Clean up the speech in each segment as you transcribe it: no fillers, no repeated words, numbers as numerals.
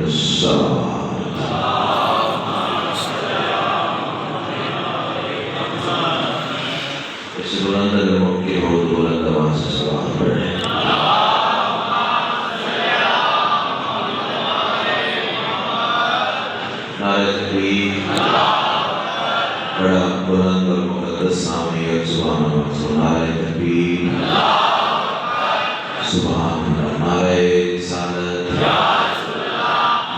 الصلاة اس بلند اگر ممکن ہو تو بلند آواز سے صلوات پڑھیں نعرہ تکبیر بڑا بلند اور مقدس سامعیت سبحان اللہ نعرہ تکبیر سبحان اللہ نعرہ رسالت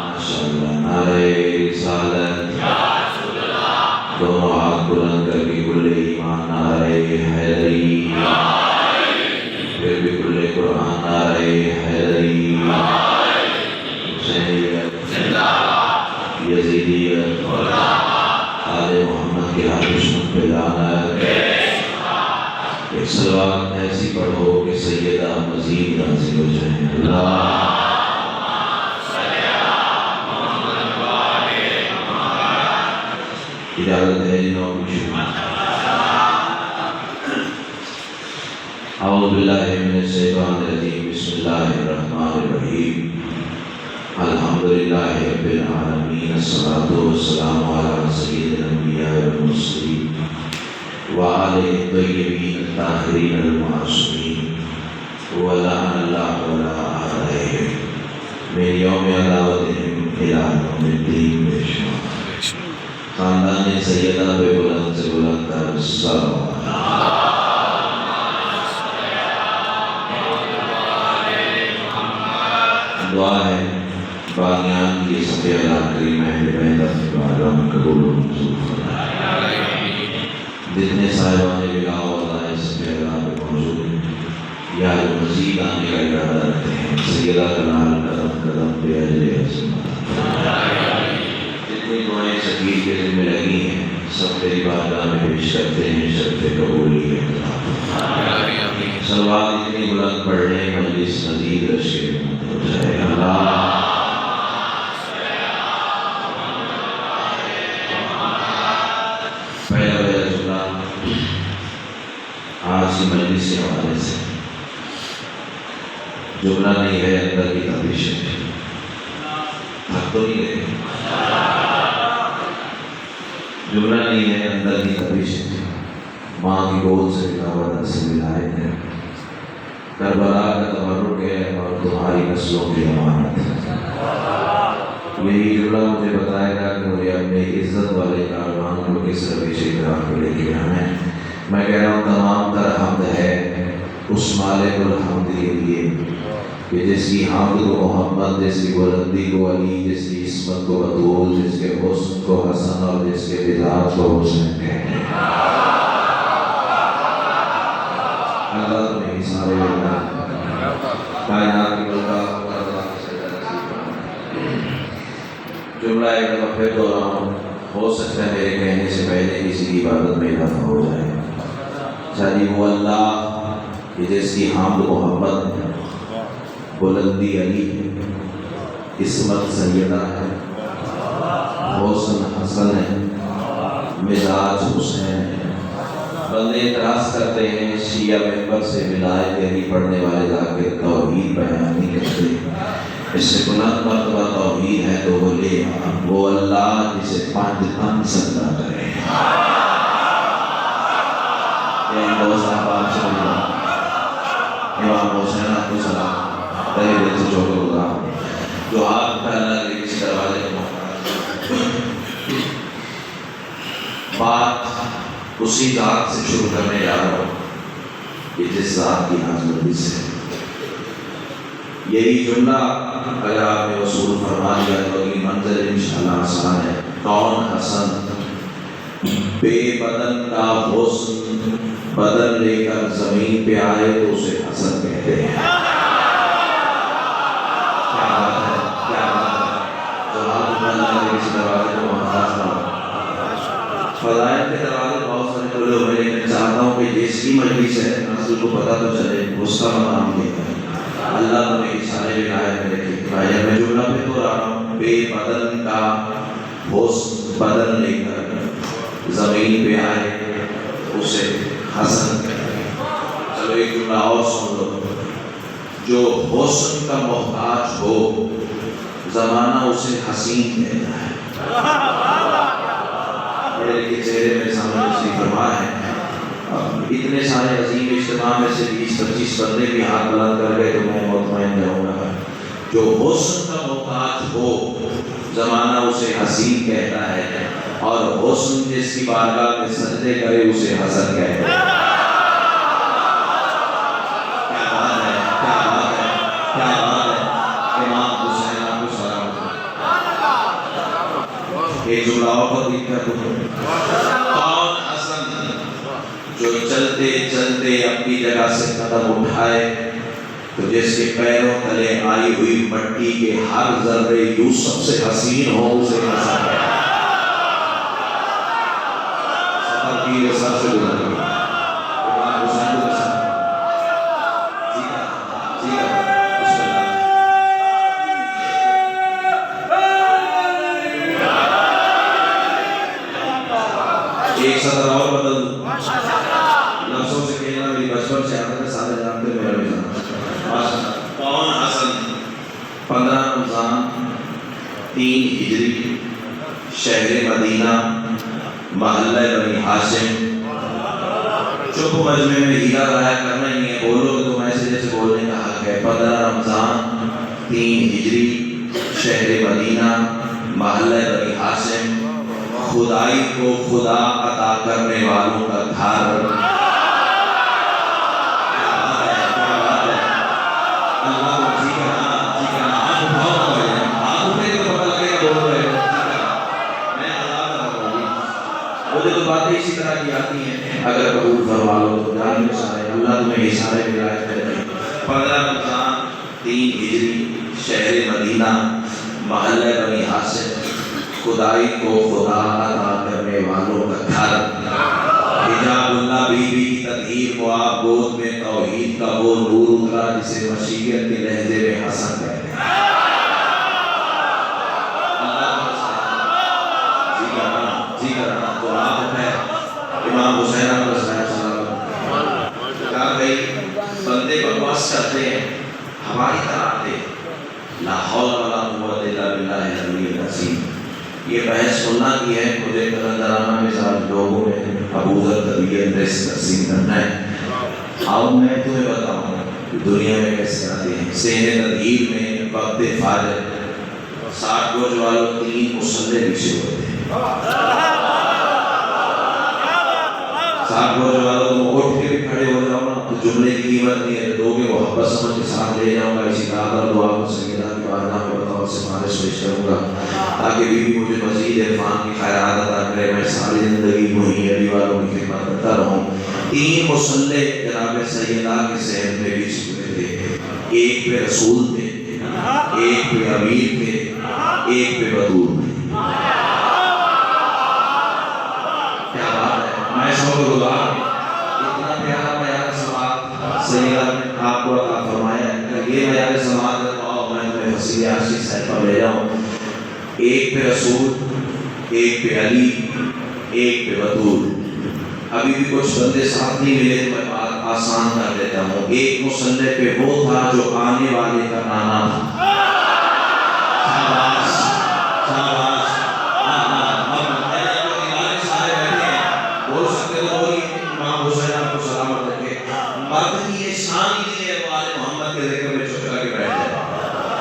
ماشاء اللہ نعرہ رسالت دونوں ہاتھ بلند کر کے کل ایمان نعرہ حیدری پھر بھی کل قرآن نعرہ حیدری حسینیت یزیدیت آل محمد کے ہر دشمن پہ لعنت ایک صلوات ایسی پڑھو کہ سیدہ مزید نازل ہو جائیں اللہ اجازت ہے جنہوں کی شروع اعوذ باللہ من الشیطان الرجیم بسم اللہ الرحمن الرحیم الحمدللہ رب العالمین الصلاۃ والسلام علی سید الانبیاء والمرسلین وآلہ الطیبین الطاہرین المعصومین ولعن اللہ ولا اعدائهم من یوم عداوتهم الی یوم الدین بشمار خاندان سیدہ پہ بلند سے بلند تر صلوات دعا ہے باغیان کی صفحہ اللہ کریم اہل بیت اپنے بارگاہ میں قبول و منظور فرمائے جتنے صاحبان بلاء اللہ صفحہ اللہ پہ موجود ہیں یا مزید آنے کا ارادہ رکھتے ہیں سیدہ کلال قدم قدم پہ اجر عظمت جتنی دعائیں سکیر کے ذمہ لگی ہیں سب تیری بارگاہ میں پیش کرتے ہیں شرف قبولیت صلوات اتنی بلند پڑھنے مجلس مزید رشک ہو جائے اللہ پہلا جملہ آج کی مجلس کے حوالے سے جملہ نہیں ہے اندر کی تپش ہے حق تو نہیں ہے جملہ نہیں ہے اندر کی تپش ہے ماں کی گود سے بلاوت سے ولایت ہے کربلا کا تبرک ہے اور تمہاری نسلوں کی امانت ہے یہی جملہ مجھے بتائے گا کہ مجھے اپنے عزت والے کاروان کو کس رویش اقرار کو لے کے آنا ہے میں کہہ رہا ہوں تمام تر حمد ہے اس مالک الحمد کے لیے کہ جس کی حمد کو محمد جس کی بلندی کو علی جس کی عصمت کو بطول جس کے حسن کو حسن اور جس کے مزاج کو حسن کہتے ہیں اللہ تمہیں سارے کائنات کی ملکہ جملہ ایک دفعہ پھر دہراؤں ہو سکتا ہے میرے کہنے سے پہلے کسی کی عبادت میں اضافہ ہو جائے شادی وہ اللہ کہ جس کی حمد محمد بلندی علی ہے عصمت سیدہ ہے حسن حسن ہے مزاج حسین ہے بندے اعتراض کرتے ہیں شیعہ ممبر سے ولایت یعنی پڑھنے والے ذاکر توحید بیان نہیں کرتے اس سے بلند مرتبہ توحید ہے تو بولے وہ اللہ جسے پانچ تن سجدہ کرے امام حسین آپ کو سلام تہہ دل سے شکر گزار جو ہاتھ پھیلا کے کسی دروازے کو بات اسی ذات سے شروع کرنے جا رہا ہوں کہ جس ذات کی حاضری سے یہی جملہ اگر آپ نے وصول فرما لیا تو اگلی منزل انشاءاللہ آسان ہے کون حسن بے بدن کا حسن بدن لے کر زمین پہ آئے تو اسے حسن کہتے ہیں کیا بات ہے کیا بات ہے جو آپ اللہ نے کسی دروازے کو محتاج نہ ہو فضائل کے دروازے بہت سارے کھلے ہوئے لیکن چاہتا ہوں کہ جس کی مجلس ہے نسل کو پتہ تو چلے اس کا مقام کیا ہے اللہ تمہیں اشارے ولایت میں رکھے بھائی میں جملہ پہ تو رہا ہوں بے بدن کا حسن بدن لے کر زمین پہ آئے اسے حسن چلو ایک جملہ اور سن لو جو حسن کا محتاج ہو زمانہ اسے حسین کہتا ہے. میرے کے چہرے میرے سامنے تشریف فرما ہے. اتنے سارے عظیم اجتماع میں سے 20-25 بندے بھی ہاتھ بلند کر گئے تو میں مطمئن رہوں گا. جو حسن کا محتاج ہو زمانہ اسے حسین کہتا ہے، اور حسن جس کی بارگاہ میں سجدے کرے اسے حسن کہتا ہے. کیا بات ہے، کیا بات ہے، کیا بات ہے. امام حسین آپ کو سلام. ایک جملہ اور دکھ کر کون حسن جو چلتے چلتے اپنی جگہ سے قدم اٹھائے تو جس کے پیروں تلے آئی ہوئی مٹی کے ہر ذرے یوسف سے حسین ہو اسے حسن ہے. سفر کی رسا سے گزر گئی. امام حسین کو رسا ایک صدر اور بدل دوں. لفظوں سے کہنا میری بچپن سے عادت ہے، سارے جانتے میرا بھی جانتا. کون حسن 15 رمضان 3 ہجری شہر مدینہ محلہ بنی ہاشم. چپ مجمع میں ہیرا ضائع کرنا ہی ہے، بولو گے تو میسج سے بولنے کا حق ہے. 15 رمضان 3 ہجری شہر مدینہ محلہ بنی ہاشم، خدائی کو خدا عطا کرنے والوں کا گھر. اللہ کو جی کرنا، جی کرنا. آپ اٹھاؤ نہ بھائی، آپ اٹھے تو پتہ لگے گا بول رہے ہو. میں اللہ کا ہوگی. مجھے تو باتیں اسی طرح کی آتی ہیں. اگر قبول فرما لو تو جان میں سارے اللہ تمہیں اشارے میں رائے کرے. 15 رمضان 3 ہجری شہر مدینہ محلہ بنی ہاشم، خدائی کو خدا عطا کرنے والوں کا گھر. حجاب اللہ بی بی کی تطہیر کو آپ گود میں توحید کا وہ نور اترا جسے مشیت کے لہجے میں حسن کہتے ہیں. جی کرنا تو آپ ہے امام حسین علیہ السلام. کہا بھائی بندے بکواس کرتے ہیں ہماری طرح آتے. لا حول ولا قوت الا باللہ العلی العظیم. یہ بحث سننا کی ہے. مجھے قلندرانہ مثال لوگوں میں ابو ذر طبیعت ریس تقسیم کرنا ہے. آؤ میں تمہیں بتاؤں دنیا میں کیسے آتے ہیں. سین تدہیر میں وقت فاجر 60 گوش والوں 3 مصلے پیچھے ہوتے ہیں. 60 گوش والوں تم اٹھ کے بھی کھڑے ہو جاؤ نا تو جملے کی قیمت نہیں ہے. دو کے محبت سمجھ کے ساتھ لے جاؤں گا. اسی طرح کر دعا کو سیدہ کی بارگاہ میں بتاؤ سے مارے سوچ کروں گا تاکہ بیوی مجھے مزید عرفان کی خیرات عطا کرے. میں ساری زندگی وہی علی والوں کی خدمت کرتا رہوں. 3 مصلے جناب سیدہ کے صحت میں بھی ہوئے تھے. ایک پہ رسول تھے، ایک پہ امیر تھے، ایک پہ بطور تھے. کیا بات ہے. میں سو گزار اتنا پیارا معیار سماعت سیدہ نے آپ کو عطا فرمایا. یہ معیار سماعت ہے تو میں تمہیں وسیلے عاشق صاحب پر لے جاؤں. ایک پہ رسول، ایک پہ علی، ایک پہ بطور. ابھی بھی کچھ بندے ساتھ نہیں ملے تو میں بات آسان کر دیتا ہوں. ایک مصلے پہ وہ تھا جو آنے والے کا نانا تھا. شاباش شاباش. سارے بیٹھے ہیں بول سکتے تو بولیے. امام حسین آپ کو سلامت رکھے. مرد کی یہ شان ہی نہیں ہے وہ آل محمد کے ذکر میں چپ کر کے بیٹھ جائے.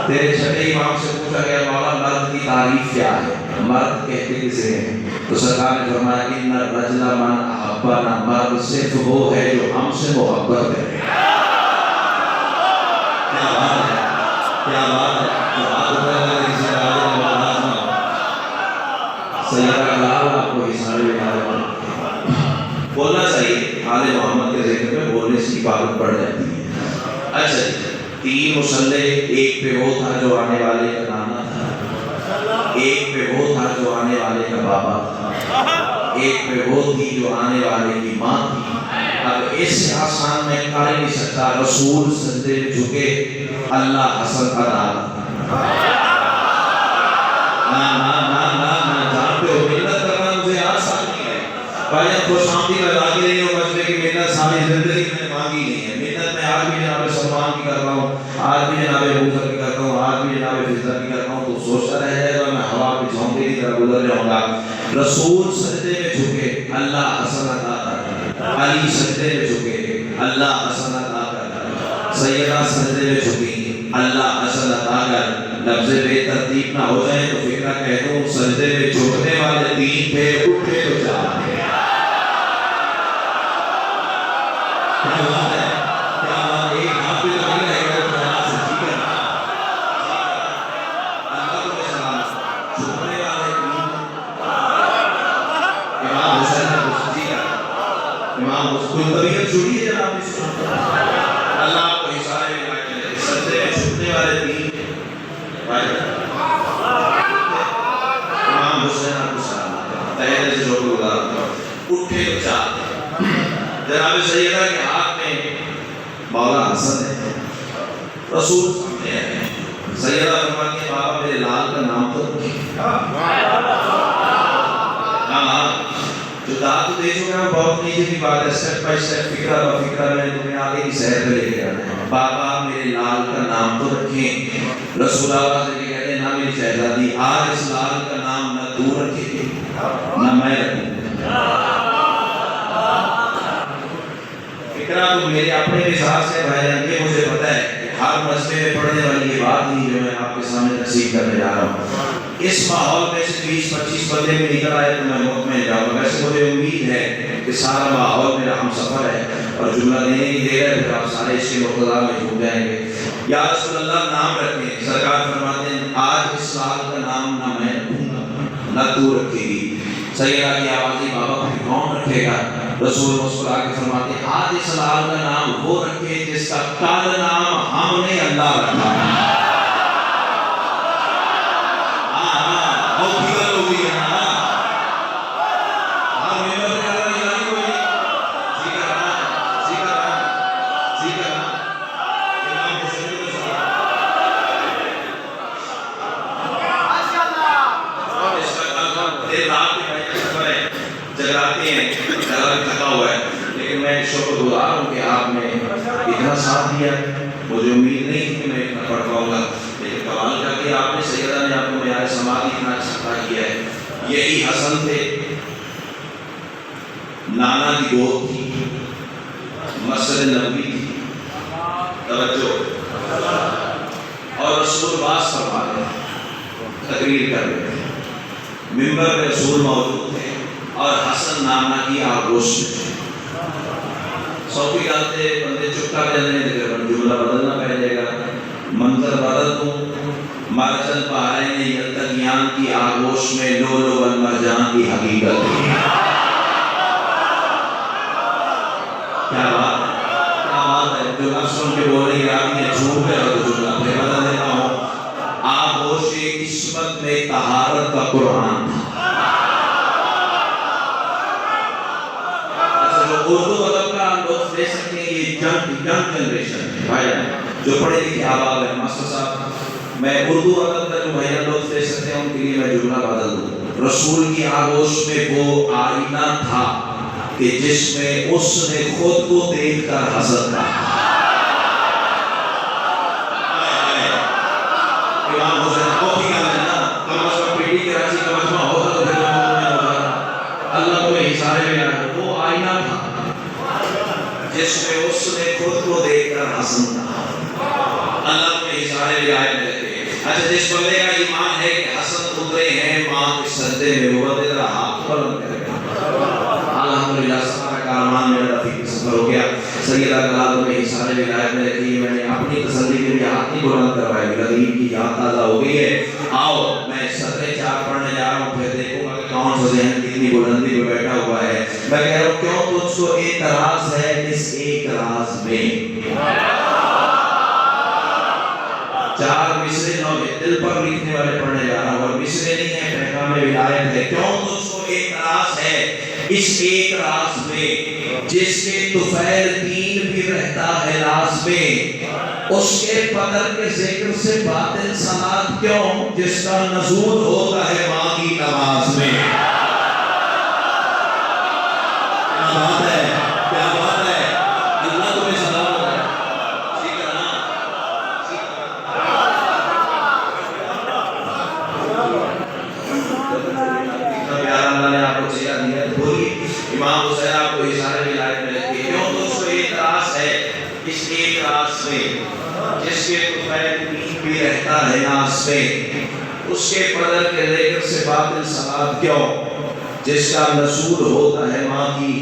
تیرے چھٹے امام سے پوچھا گیا مولا مرد کی تعریف کیا ہے؟ مرد کہتے کسے ہیں؟ تو سرکار نے فرمایا ان الرجل من احبنا. مرد صرف وہ ہے جو ہم سے محبت کرے. کیا بات ہے، کیا بات ہے. تو آپ کو پہلے کسی راجے نے بات نہ سیدہ لال آپ کو اشارے میں بارے میں بولنا چاہیے. آل محمد کے ذکر میں بولنے سے عبادت بڑھ جاتی ہے. اچھا 3 مصلے. ایک پہ وہ تھا جو آنے والے کا نانا تھا، ایک پہ وہ تھا جو آنے والے کا بابا تھا، ایک پہ وہ تھی جو آنے والے کی ماں تھی. اب اس سے آسان میں کر نہیں سکتا. رسول سجدے میں جھکے، اللہ حسن کا نام. جانتے ہو محنت کرنا مجھے آسان نہیں ہے. بھائی خوش آمدید میں مانگی نہیں ہوں. مجھے کی محنت ساری زندگی میں مانگی نہیں ہے. محنت میں آج بھی جناب سلمان کی کر رہا ہوں، آج بھی جناب ابو ذر کی کرتا ہوں، آج بھی جناب فضل کی کرتا ہوں. تو ہوا کے جھونکے کی طرح گزر جاؤں گا. رسول سجدے میں جھکے اللہ حسن عطا کر. علی سجدے میں جھکے اللہ حسن عطا کر. سیدہ سجدے میں جھکی اللہ حسن عطا کر. لفظ بے ترتیب نہ ہو جائے تو فکرہ کہہ دوں سجدے میں جھکنے والے تین پہ اٹھے تو جانے. کیا بات ہے, کیا بات ہے. ایک ہاتھ پہ تو نہیں رہے گا تو خیال سے جی کر اللہ کو سلام. جھکنے والے تین امام حسین نے کچھ جی کر امام حسین طبیعت چھوڑی ہے جناب اس کو. اللہ آپ کو اشارے میں لا کے سجدے میں جھکنے والے تین امام حسین آپ کو سلام پہلے سے جو ہوگا اٹھے تو چاہتے. جناب سیدہ کے ہاتھ میں مولا حسن ہے. رسول سامنے ہے. سیدہ فرماتی ہے بابا میرے لال کا نام تو جو داد تو دے چکا ہے بہت نیچے کی بات ہے. سٹیپ بائی سٹیپ فکرہ با فکرہ میں تمہیں آگے کی سہر پہ لے کے جانا ہے. بابا میرے لال کا نام تو رکھیں. رسول اللہ سے کہتے ہیں نہ میری شہزادی آج اس لال کا نام نہ تو رکھے نہ میں رکھوں. فکرہ تو میرے اپنے مزاج سے بھائی جان یہ مجھے پتہ ہے کہ ہر مسئلے میں پڑھنے والی یہ بات نہیں جو میں آپ کے سامنے تقسیم کرنے جا رہا ہوں. اس ماحول میں سے 20-25 بندے میں نکل آئے تو میں مطمئن جاؤں گا. ویسے مجھے امید ہے کہ سارا ماحول میرا ہم سفر ہے اور جملہ دینے کی دیر ہے پھر آپ سارے اس کے مقتضا میں جھوم جائیں گے. یا رسول اللہ نام رکھیں. سرکار فرماتے ہیں آج اس سال کا نام نہ میں رکھوں گا نہ تو رکھے گی. سیدہ کی آوازی بابا پھر کون رکھے گا؟ رسول مسکرا کے فرماتے ہیں آج اس لال کا نام وہ رکھے جس کا کل نام ہم نے اللہ رکھا ہے. جگراتے ہیں تھکا ہوا ہے لیکن میں شکر گزار ہوں کہ آپ نے اتنا ساتھ دیا. مجھے امید نہیں تھی کہ میں اتنا پڑھ پاؤں گا لیکن کمال کر کے آپ نے سیدہ نے آپ کو معیار سماعت اتنا اچھا کیا ہے. یہی حسن تھے نانا کی گود تھی مسجد نبوی تھی. توجہ اور رسول باز فرما رہے تقریر کر رہے تھے. ممبر پہ رسول موجود تھے اور حسن نانا کی آگوش میں. سوپی ڈالتے بندے چپ کر جانے لگے جملہ بدلنا پڑ جائے گا. منظر بدل دوں مرجن پہاڑے نے یلتقیان کی آگوش میں لولو بن مرجان کی حقیقت تھی. کیا بات ہے جو لفظ سن کے بول رہی آپ نے جھوٹ ہے اور جملہ پہ بدل دیتا ہوں. آگوش قسمت میں طہارت کا قرآن تھا. اردو ادب کا لطف لے سکتے ہیں یہ ینگ جنریشن بھائی جو پڑھے لکھے احباب ہیں. ماسٹر صاحب میں اردو ادب کا جو بھائی لطف لے سکتے ہیں ان کے لیے میں جملہ بدل دوں. رسول کی آگوش میں وہ آئینہ تھا کہ جس میں اس نے خود کو دیکھ کر حسد کہا. امام حسین کافی کا لینا کم از کم پیٹی کراچی کا مجمع ہوتا تو پھر اللہ کو اشارے میں آیا. وہ آئینہ تھا جس میں اس نے خود کو دیکھ کر حسن کہا. اللہ کو اشارے میں آئے رہتے ہیں. اچھا جس بندے کا ایمان ہے کہ حسن اترے ہیں ماں کے سجدے میں وہ بندے کا ہاتھ بلند کرے گا. الحمدللہ سارا کارمان میرا رفیق سفر ہو گیا. سیدہ کلام میں اشارے میں آئے میں رہتی ہے. میں نے اپنی تسلی کے لیے ہاتھ نہیں بلند کروائے. غریب کی یاد تازہ ہو گئی ہے. آؤ میں سطح 4 پڑھنے جا رہا ہوں پھر دیکھوں گا کہ کون سا ذہن کتنی بلندی پہ بیٹھا ہوا ہے. میں کہہ رہا ہوں کیوں تجھ کو اعتراض ہے اس ایک راز میں. 4 مصرے نو دل پر لکھنے والے پڑھنے جا رہا ہوں اور مصرے نہیں ہے پیغام ولایت ہے. کیوں تجھ کو اعتراض ہے اس ایک راز میں جس کے طفیل دین بھی رہتا ہے لاز میں. اس کے قدر کے ذکر سے باطل صلات کیوں جس کا نزول ہوتا ہے ماں کی نماز میں. کیا بات ہے, کیا بات ہے. اللہ تمہیں سلام ہے. ٹھیک ہے نا. کے بھی رہتا ہے ناز پہ، اس کے بدل کے ذکر سے باطل سواد کیوں، جس کا نزول ہوتا ہے ماں کی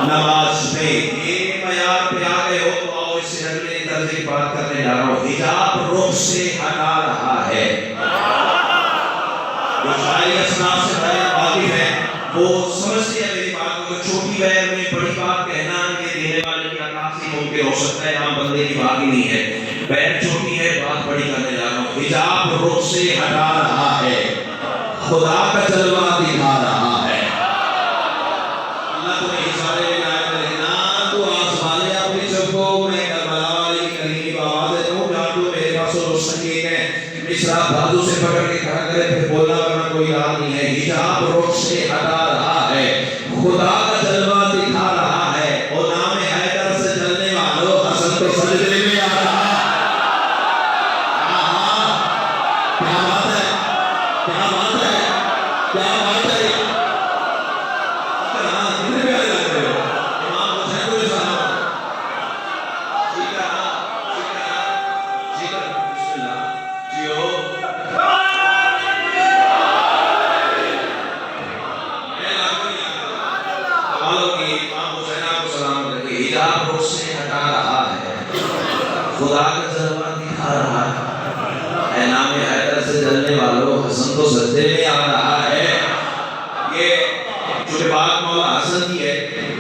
نماز میں۔ یہ معیار پہ آ گئے ہو تو آؤ اس سے اگلے درجے کی بات کرنے جا رہا ہوں۔ حجاب رخ سے ہٹا رہا ہے۔ جو شاعری اسناد سے بڑے واقف ہیں وہ سمجھتے ہیں میری بات کو، چھوٹی بہن میں بڑی بات کہنا یہ دینے والے کی عطا سے ممکن ہو سکتا ہے، عام بندے کی بات ہی نہیں ہے۔ بہن چھوٹی ہے، بات بڑی کرنے جا رہا ہوں۔ حجاب رخ سے ہٹا رہا ہے، خدا کا جلوہ دکھا رہا ہے۔ اللہ تمہیں اشارے میں لائے رہنا، تو آزمانے اپنی جب کو میں کربلا والی کریمی آواز دوں، جان تو میرے پاس اور سنگین ہے، مصرع بازو سے پکڑ کے کھڑا کرے پھر بولنا ورنہ کوئی یاد نہیں ہے۔ حجاب رخ سے ہٹا رہا ہے، خدا کا جلوہ دکھا رہا ہے، اور نام حیدر سے جلنے والوں حسن تو سجدے میں آ رہا ہے۔ کیا بات ہے، کیا بات ہے، کیا بات ہے۔ کتنے پیارے لگ رہے ہو امام حسین کو سلام۔ ٹھیک ہے ٹھیک ہے، بسم اللہ جیو۔ حجاب رخ سے ہٹا رہا ہے، خدا کا جلوہ دکھا رہا ہے، اے نام حیدر سے جلنے والوں حسن تو سجدے میں آ رہا ہے۔ یہ چونکہ بات مولا حسن کی ہے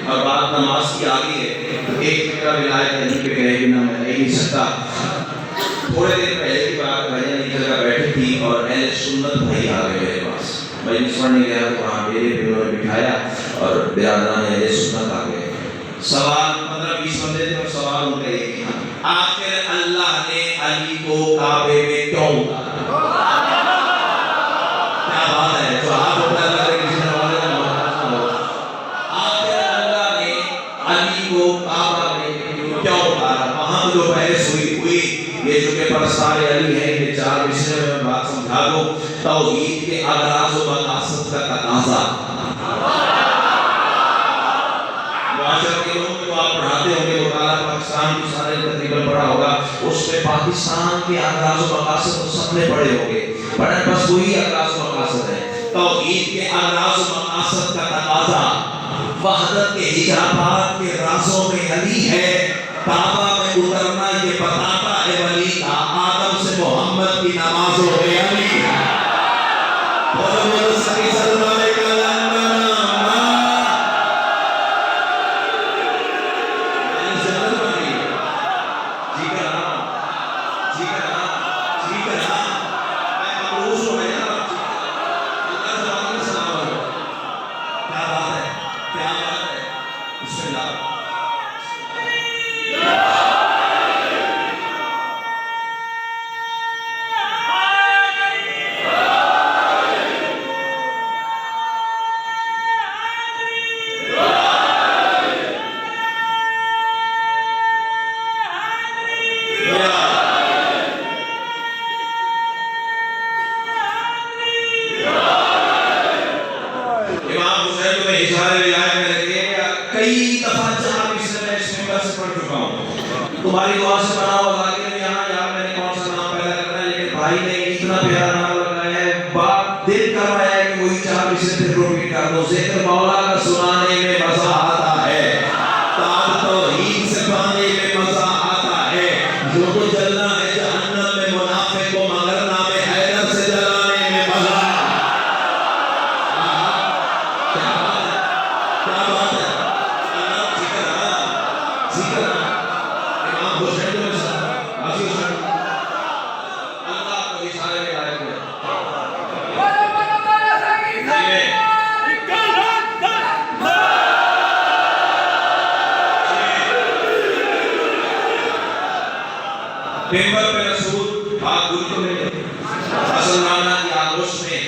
اور بات نماز کی آگئی ہے، تو ایک فکرہ ولایت نہیں پہ کہے بنا میں نہیں سکتا۔ تھوڑے دن پہلے کی بات بھائی ایک جگہ بیٹھی تھی اور اہل سنت بھائی آ گئے میرے پاس، مجلس پڑھنے گیا تو وہاں میرے انہوں نے بٹھایا اور برادران اہل سنت آ گئے۔ سوال 15-20 بندے تھے اور سوال ان کا ایک ہی تھا، آخر اللہ نے علی کو کعبے میں کیوں اتارا؟ کیا بات ہے، جو آپ اپنا اللہ کے کسی نوالے کا محتاج نہ ہو۔ آخر اللہ نے علی کو کعبہ میں کیوں اتارا؟ وہاں جو بحث ہوئی یہ جو کہ پرستار علی ہے، یہ 4 مصرے میں بات سمجھا دو۔ توحید کے اغراض و مقاصد کا تقاضا، معاشرت کے لوگ کو آپ پڑھاتے ہوں گے، مطالعہ پاکستان کی سارے تقریباً پڑھا ہوگا، اس میں پاکستان کے اغراض و مقاصد تو سب نے پڑھے ہوں گے، پڑھیں بس وہی اغراض و مقاصد ہے۔ توحید کے اغراض و مقاصد کا تقاضا، وحدت کے حجابات کے رازوں میں علی ہے، کعبہ میں اترنا یہ بتاتا ہے ولی کا، آدم سے محمد کی نمازوں میں علی ہے۔ تمہاری دعا سے بنا ہوا ذاکر میں یہاں یار میں نے کون سا نام پیدا کرنا ہے، لیکن بھائی نے اتنا پیارا نام لگایا ہے، بات دل کر رہا ہے کہ وہی 4 اسے پھر روپیٹ کر دو۔ ذکر مولا کا سنانے میں مزہ آتا ہے، تاب توحید سے پانے میں مزہ آتا ہے، جو تو جلنا ہے جہنم میں منافق کو مگر نام حیدر سے جلانے میں مزہ آتا ہے۔ کیا بات ہے، کیا بات ہے، ذکر امام حسین جو حاضر حسین اللہ کو اشارے میں آئے ہوئے پیمبر پہ رسول بات گل کو ملے حسن رانا کی آگوش میں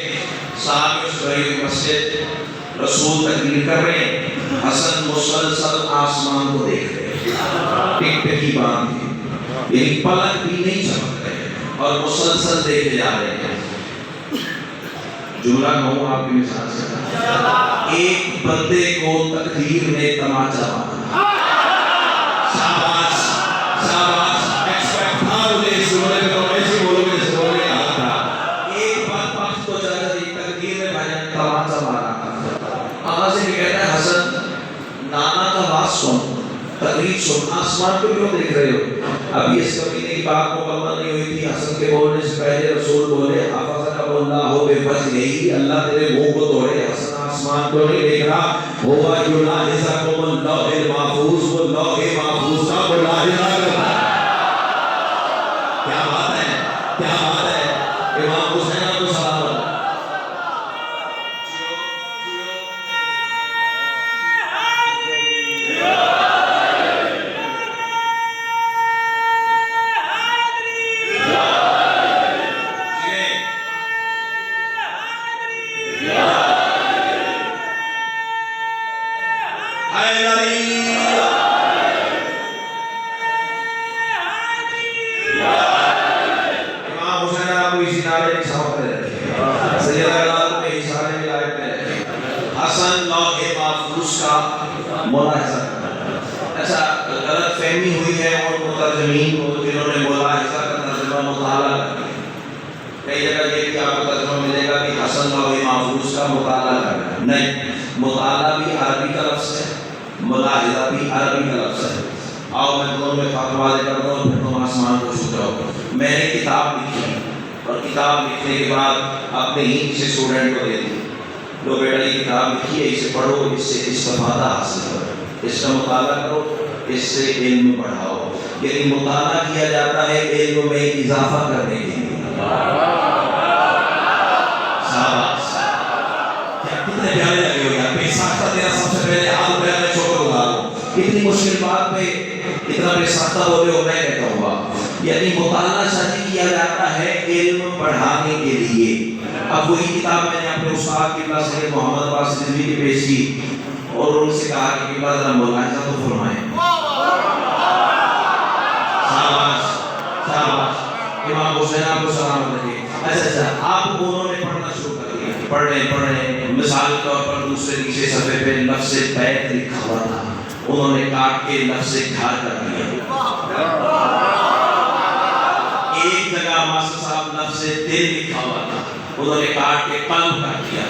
صحابیوں سے بھری ہوئی مسجد، رسول تقریر کر رہے ہیں، حسن مسلسل آسمان کو دیکھ رہے ہیں، ٹک ٹکی باندھ کے، یعنی پلک بھی نہیں چمک رہے اور مسلسل دیکھے جا رہے ہیں۔ جملہ کہوں آپ کی مثال سے، ایک بندے کو تقدیر نے تماچا مارا، شاباش شاباش، ایکسپیکٹ تھا زمین سن آسمان کو کیوں دیکھ رہے ہو؟ ابھی اس کبیلے کی بات مکمل نہیں ہوئی تھی، حسن کے بولنے سے پہلے رسول بولے افضل اللہ بے فضلہ، اللہ تیرے منہ کو توڑے، حسن آسمان کو نہیں دیکھ رہا، ہوا یلاحظکم اللوح المحفوظ، وہ لوح محفوظ کا ملاحظہ کرتا ہے۔ کیا بات ہے، کیا بات ہے، امام حسین کو سلام اللہ۔ حسن لوح محفوظ کا ملاحظہ کرنا۔ اچھا غلط فہمی ہوئی ہے اور مترجمین کو جنہوں نے ملاحظہ کا ترجمہ مطالعہ کیا، کئی جگہ یہ بھی آپ کو ترجمہ ملے گا کہ حسن لوح محفوظ کا مطالعہ کرنا، نہیں، مطالعہ بھی عربی کا لفظ ہے، ملاحظہ بھی عربی کا لفظ ہے۔ آؤ میں دونوں میں فرق واضح کرتا ہوں، پھر تم آسمان کو چھو جاؤ۔ میں نے کتاب لکھی اور کتاب لکھنے کے بعد اپنے ہی کسی اسٹوڈنٹ کو دے دی، لو بیٹا یہ کتاب لکھی ہے، اسے پڑھو، اس سے استفادہ حاصل کرو، اس کا مطالعہ کرو، اس سے علم بڑھاؤ۔ یعنی مطالعہ کیا جاتا ہے علم میں اضافہ کرنے کے لیے۔ کتنے پیارے لگے ہو یار، بے ساختہ تیرا سب سے پہلے حال پہ میں چھوٹا گزاروں، اتنی مشکل بات پہ اتنا بے ساختہ بولے ہو، میں کہتا ہوں گا یعنی مطالعہ شادی کیا جاتا ہے علم بڑھانے کے لیے۔ اب وہی کتاب میں نے اپنے استاد قبلہ سید محمد عباس رضوی کی پیش کی اور ان سے کہا کہ قبلہ ذرا ملاحظہ تو فرمائیں۔ شاباش شاباش، امام حسین آپ کو سلام رکھے۔ اچھا آپ انہوں نے پڑھنا شروع کر دیا، پڑھ رہے مثال کے طور پر دوسرے تیسرے صفحے پہ لفظ بیت لکھا ہوا تھا، انہوں نے کاٹ کے لفظ گھر کر دیا۔ ایک جگہ ماسٹر صاحب لفظ دل لکھا ہوا تھا، انہوں نے کاٹ کے قلب کر دیا۔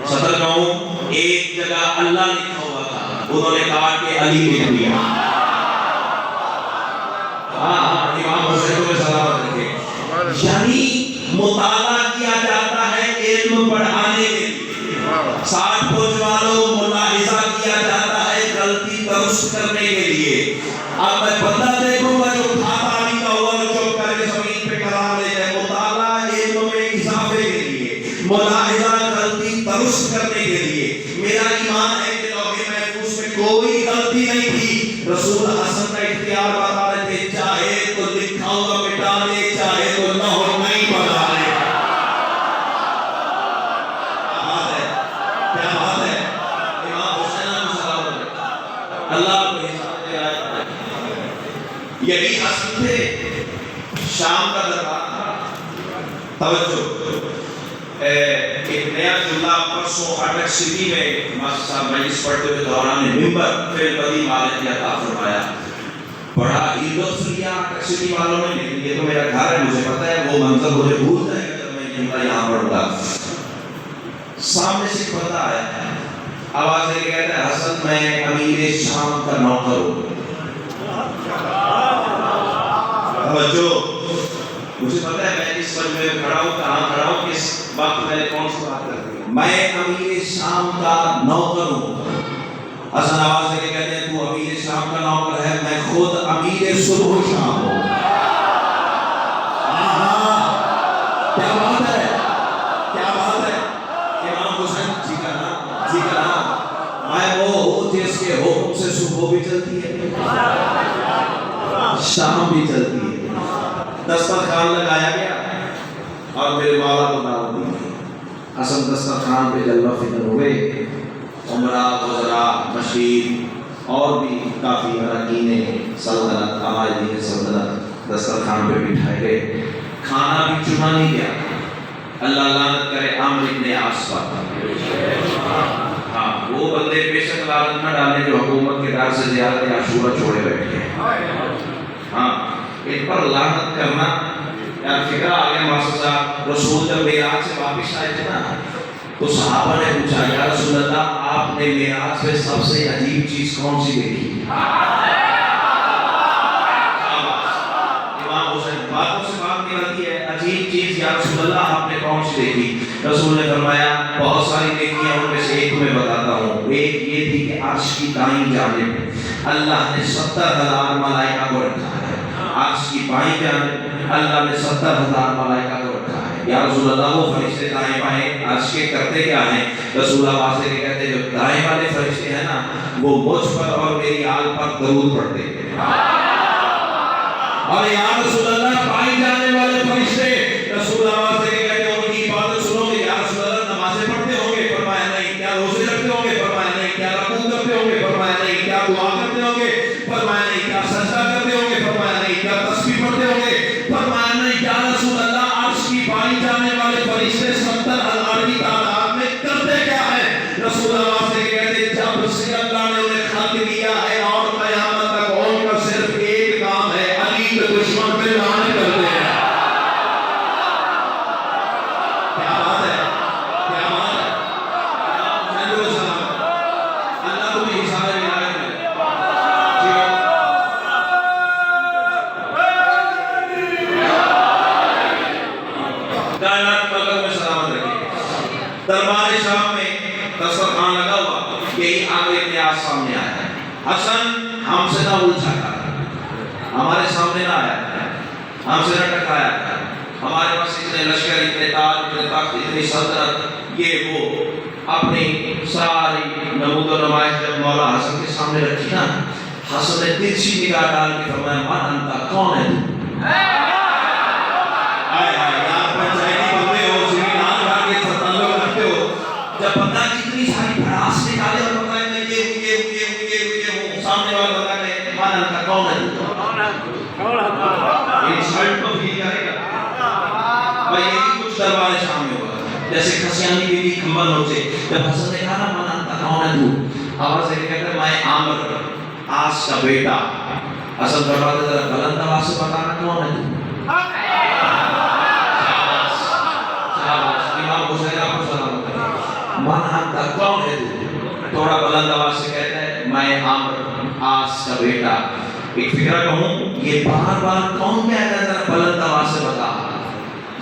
صدر کہوں ایک جگہ اللہ لکھا ہوا تھا، انہوں نے کاٹ کے علی لکھ دیا۔ امام حسین کو سلام رکھے۔ یعنی مطالعہ کیا جاتا ہے علم بڑھانے کے لیے، ساتھ پوچھ والوں ملاحظہ کیا جاتا ہے غلطی درست کرنے کے لیے۔ اب میں بندہ دیکھوں گا جو کھاتا نہیں کا ہوا جو چپ کر کے زمین پہ کلام لے جائے، مطالعہ علم میں اضافے کے لیے، ملاحظہ غلطی درست کرنے کے لیے۔ میرا ایمان ہے کہ لوح محفوظ میں کوئی غلطی نہیں تھی، رسول حسن کا اختیار بتا رہے تھے، چاہے تو لکھا ہوا مٹا دے، چاہے تو لوح نہیں بنا دے۔ کیا بات ہے، امام حسین کو سلام علیکم، اللہ کو حساب دے آئے۔ یہی حسن تھے، شام کا دربار تھا۔ توجہ، ایک نیا جملہ پرسوں اٹک سٹی میں ماسٹر صاحب مجلس پڑھتے ہوئے دوران ممبر فیل بدی مالک نے عطا فرمایا، بڑا ہی لطف لیا اٹک سٹی والوں نے، لیکن یہ تو میرا گھر ہے، مجھے پتا ہے وہ منظر مجھے بھول جائے گا جب میں جملہ یہاں پڑھوں گا۔ سامنے سے ایک بندہ آیا ہے، آواز دے کے کہتا ہے حسن میں امیر شام کا نوکر ہوں۔ توجہ، مجھے پتا ہے میں اس وقت میں کھڑا ہوں، کہاں کھڑا ہوں، کس وقت میں نے کون سی بات کر دی۔ میں امیر شام کا نوکر ہوں۔ حسن آواز دے کے کہتے ہیں تو امیر شام کا نوکر ہے، میں خود امیر صبح و شام ہوں۔ کیا بات ہے، کیا بات ہے، امام حسین جی کا نام، جی کا نام، میں وہ ہوں جس کے حکم سے صبح بھی چلتی ہے، شام بھی چلتی ہے۔ دسترخوان لگایا گیا اور میرے مولا کو دعوت دی گئی۔ حسن دسترخوان پہ جلوہ فکر ہوئے، عمراء، وزراء، مشیر اور بھی کافی اراکین سلطنت، عمائدین سلطنت دسترخوان پہ بٹھائے گئے۔ کھانا بھی چنا نہیں گیا، اللہ لعنت کرے عمرو بن عاص پر۔ ہاں وہ بندے بے شک لعنت نہ ڈالے جو حکومت کے ڈر سے زیارت عاشورہ چھوڑے بیٹھے ہیں۔ ہاں ان پر لعنت کرنا، یار فکر آ گیا ماسٹر صاحب، رسول جب معراج سے واپس آئے تھے نا تو صحابہ نے پوچھا یا رسول اللہ آپ نے معراج پہ سب سے عجیب چیز کون سی دیکھی؟ اللہ آپ نے کون سی دیکھی؟ رسول نے فرمایا بہت ساری نیکیاں، ان میں سے ایک تمہیں بتاتا ہوں۔ ایک یہ تھی کہ عرش کی دائیں جانب اللہ نے 70,000 ملائکہ کو رکھا ہے۔ عرش کی بائیں جانب اللہ نے 70,000 ملائکہ کو رکھا ہے۔ یا رسول اللہ وہ فرشتے دائیں بائیں عرش کے کرتے کیا ہیں؟ رسول اللہ واضح کے کہتے جو دائیں والے فرشتے ہیں نا وہ مجھ پر اور میری آل پر درود پڑھتے ہیں۔ اور یا رسول اللہ بائیں جانے والے فرشتے رسول اللہ واضح کے کہتے ان کی باتیں سنو گے۔ یا رسول اللہ نمازیں پڑھتے ہوں گے؟ فرمایا نہیں۔ کیا روزے رکھتے ہوں گے؟ فرمایا نہیں۔ کیا رکوع کرتے ہوں گے؟ فرمایا نہیں۔ کیا دعا کرتے ہوں گے؟ فرمایا نہیں۔ کیا سجدہ کرتے ہوں گے؟ فرمایا نہیں۔ کیا تسبیح پڑھتے ہوں گے؟ فرمایا نہیں۔ یا رسول اللہ عرش کی بائیں جانے والے فرشتے 70,000 کی تعداد میں کرتے کیا ہے؟ رسول اللہ سے کہتے جب سے اللہ نے انہیں خلق کیا ہے اور قیامت تک ان کا صرف ایک کام ہے، علی کے دشمن پہ لعنت کرتے ہیں۔ کیا بات ہے، کیا بات ہے۔ اللہ تمہیں حساب ولایت میں کائنات ملک میں سلامت رکھے۔ دربار شام میں دسترخوان لگا ہوا، یہی عامر ابن عاص سامنے آیا ہے۔ حسن ہم سے نہ الجھا کر، ہمارے سامنے نہ آیا ہے، ہم سے نہ ٹکرایا ہے۔ ہمارے پاس اتنے لشکر، اتنے تاج، اتنے تخت، اتنی سلطنت، یہ وہ اپنی ساری نمود و نمائش جب مولا حسن کے سامنے رکھی نا، حسن نے ترچھی نگاہ ڈال کے فرمایا من انت، کون ہے تو؟ جب بندہ کتنی ساری بھڑاس نکالے اور بتائے میں یہ ہوں، سامنے والا بتا کہ مانا کا کون ہے انسلٹ تو فیل کرے گا بھائی۔ یہی کچھ دربار شام میں ہوا جیسے کھسیانی بیوی کمبل ہوتے، جب حسن نے کہا نا مانا کا کون ہے تو، آواز سے کہتا ہے میں عامر عاص کا بیٹا۔ حسن فرماتے ذرا بلند آواز سے بتانا کون ہے تو؟ امام حسین آپ کو سلام کریں من انت، کون ہے تو؟ تھوڑا بلند آواز سے کہتا ہے میں عامر عاص کا بیٹا۔ ایک فکرہ کہوں یہ بار بار کون کہتا ہے ذرا بلند آواز سے بتا،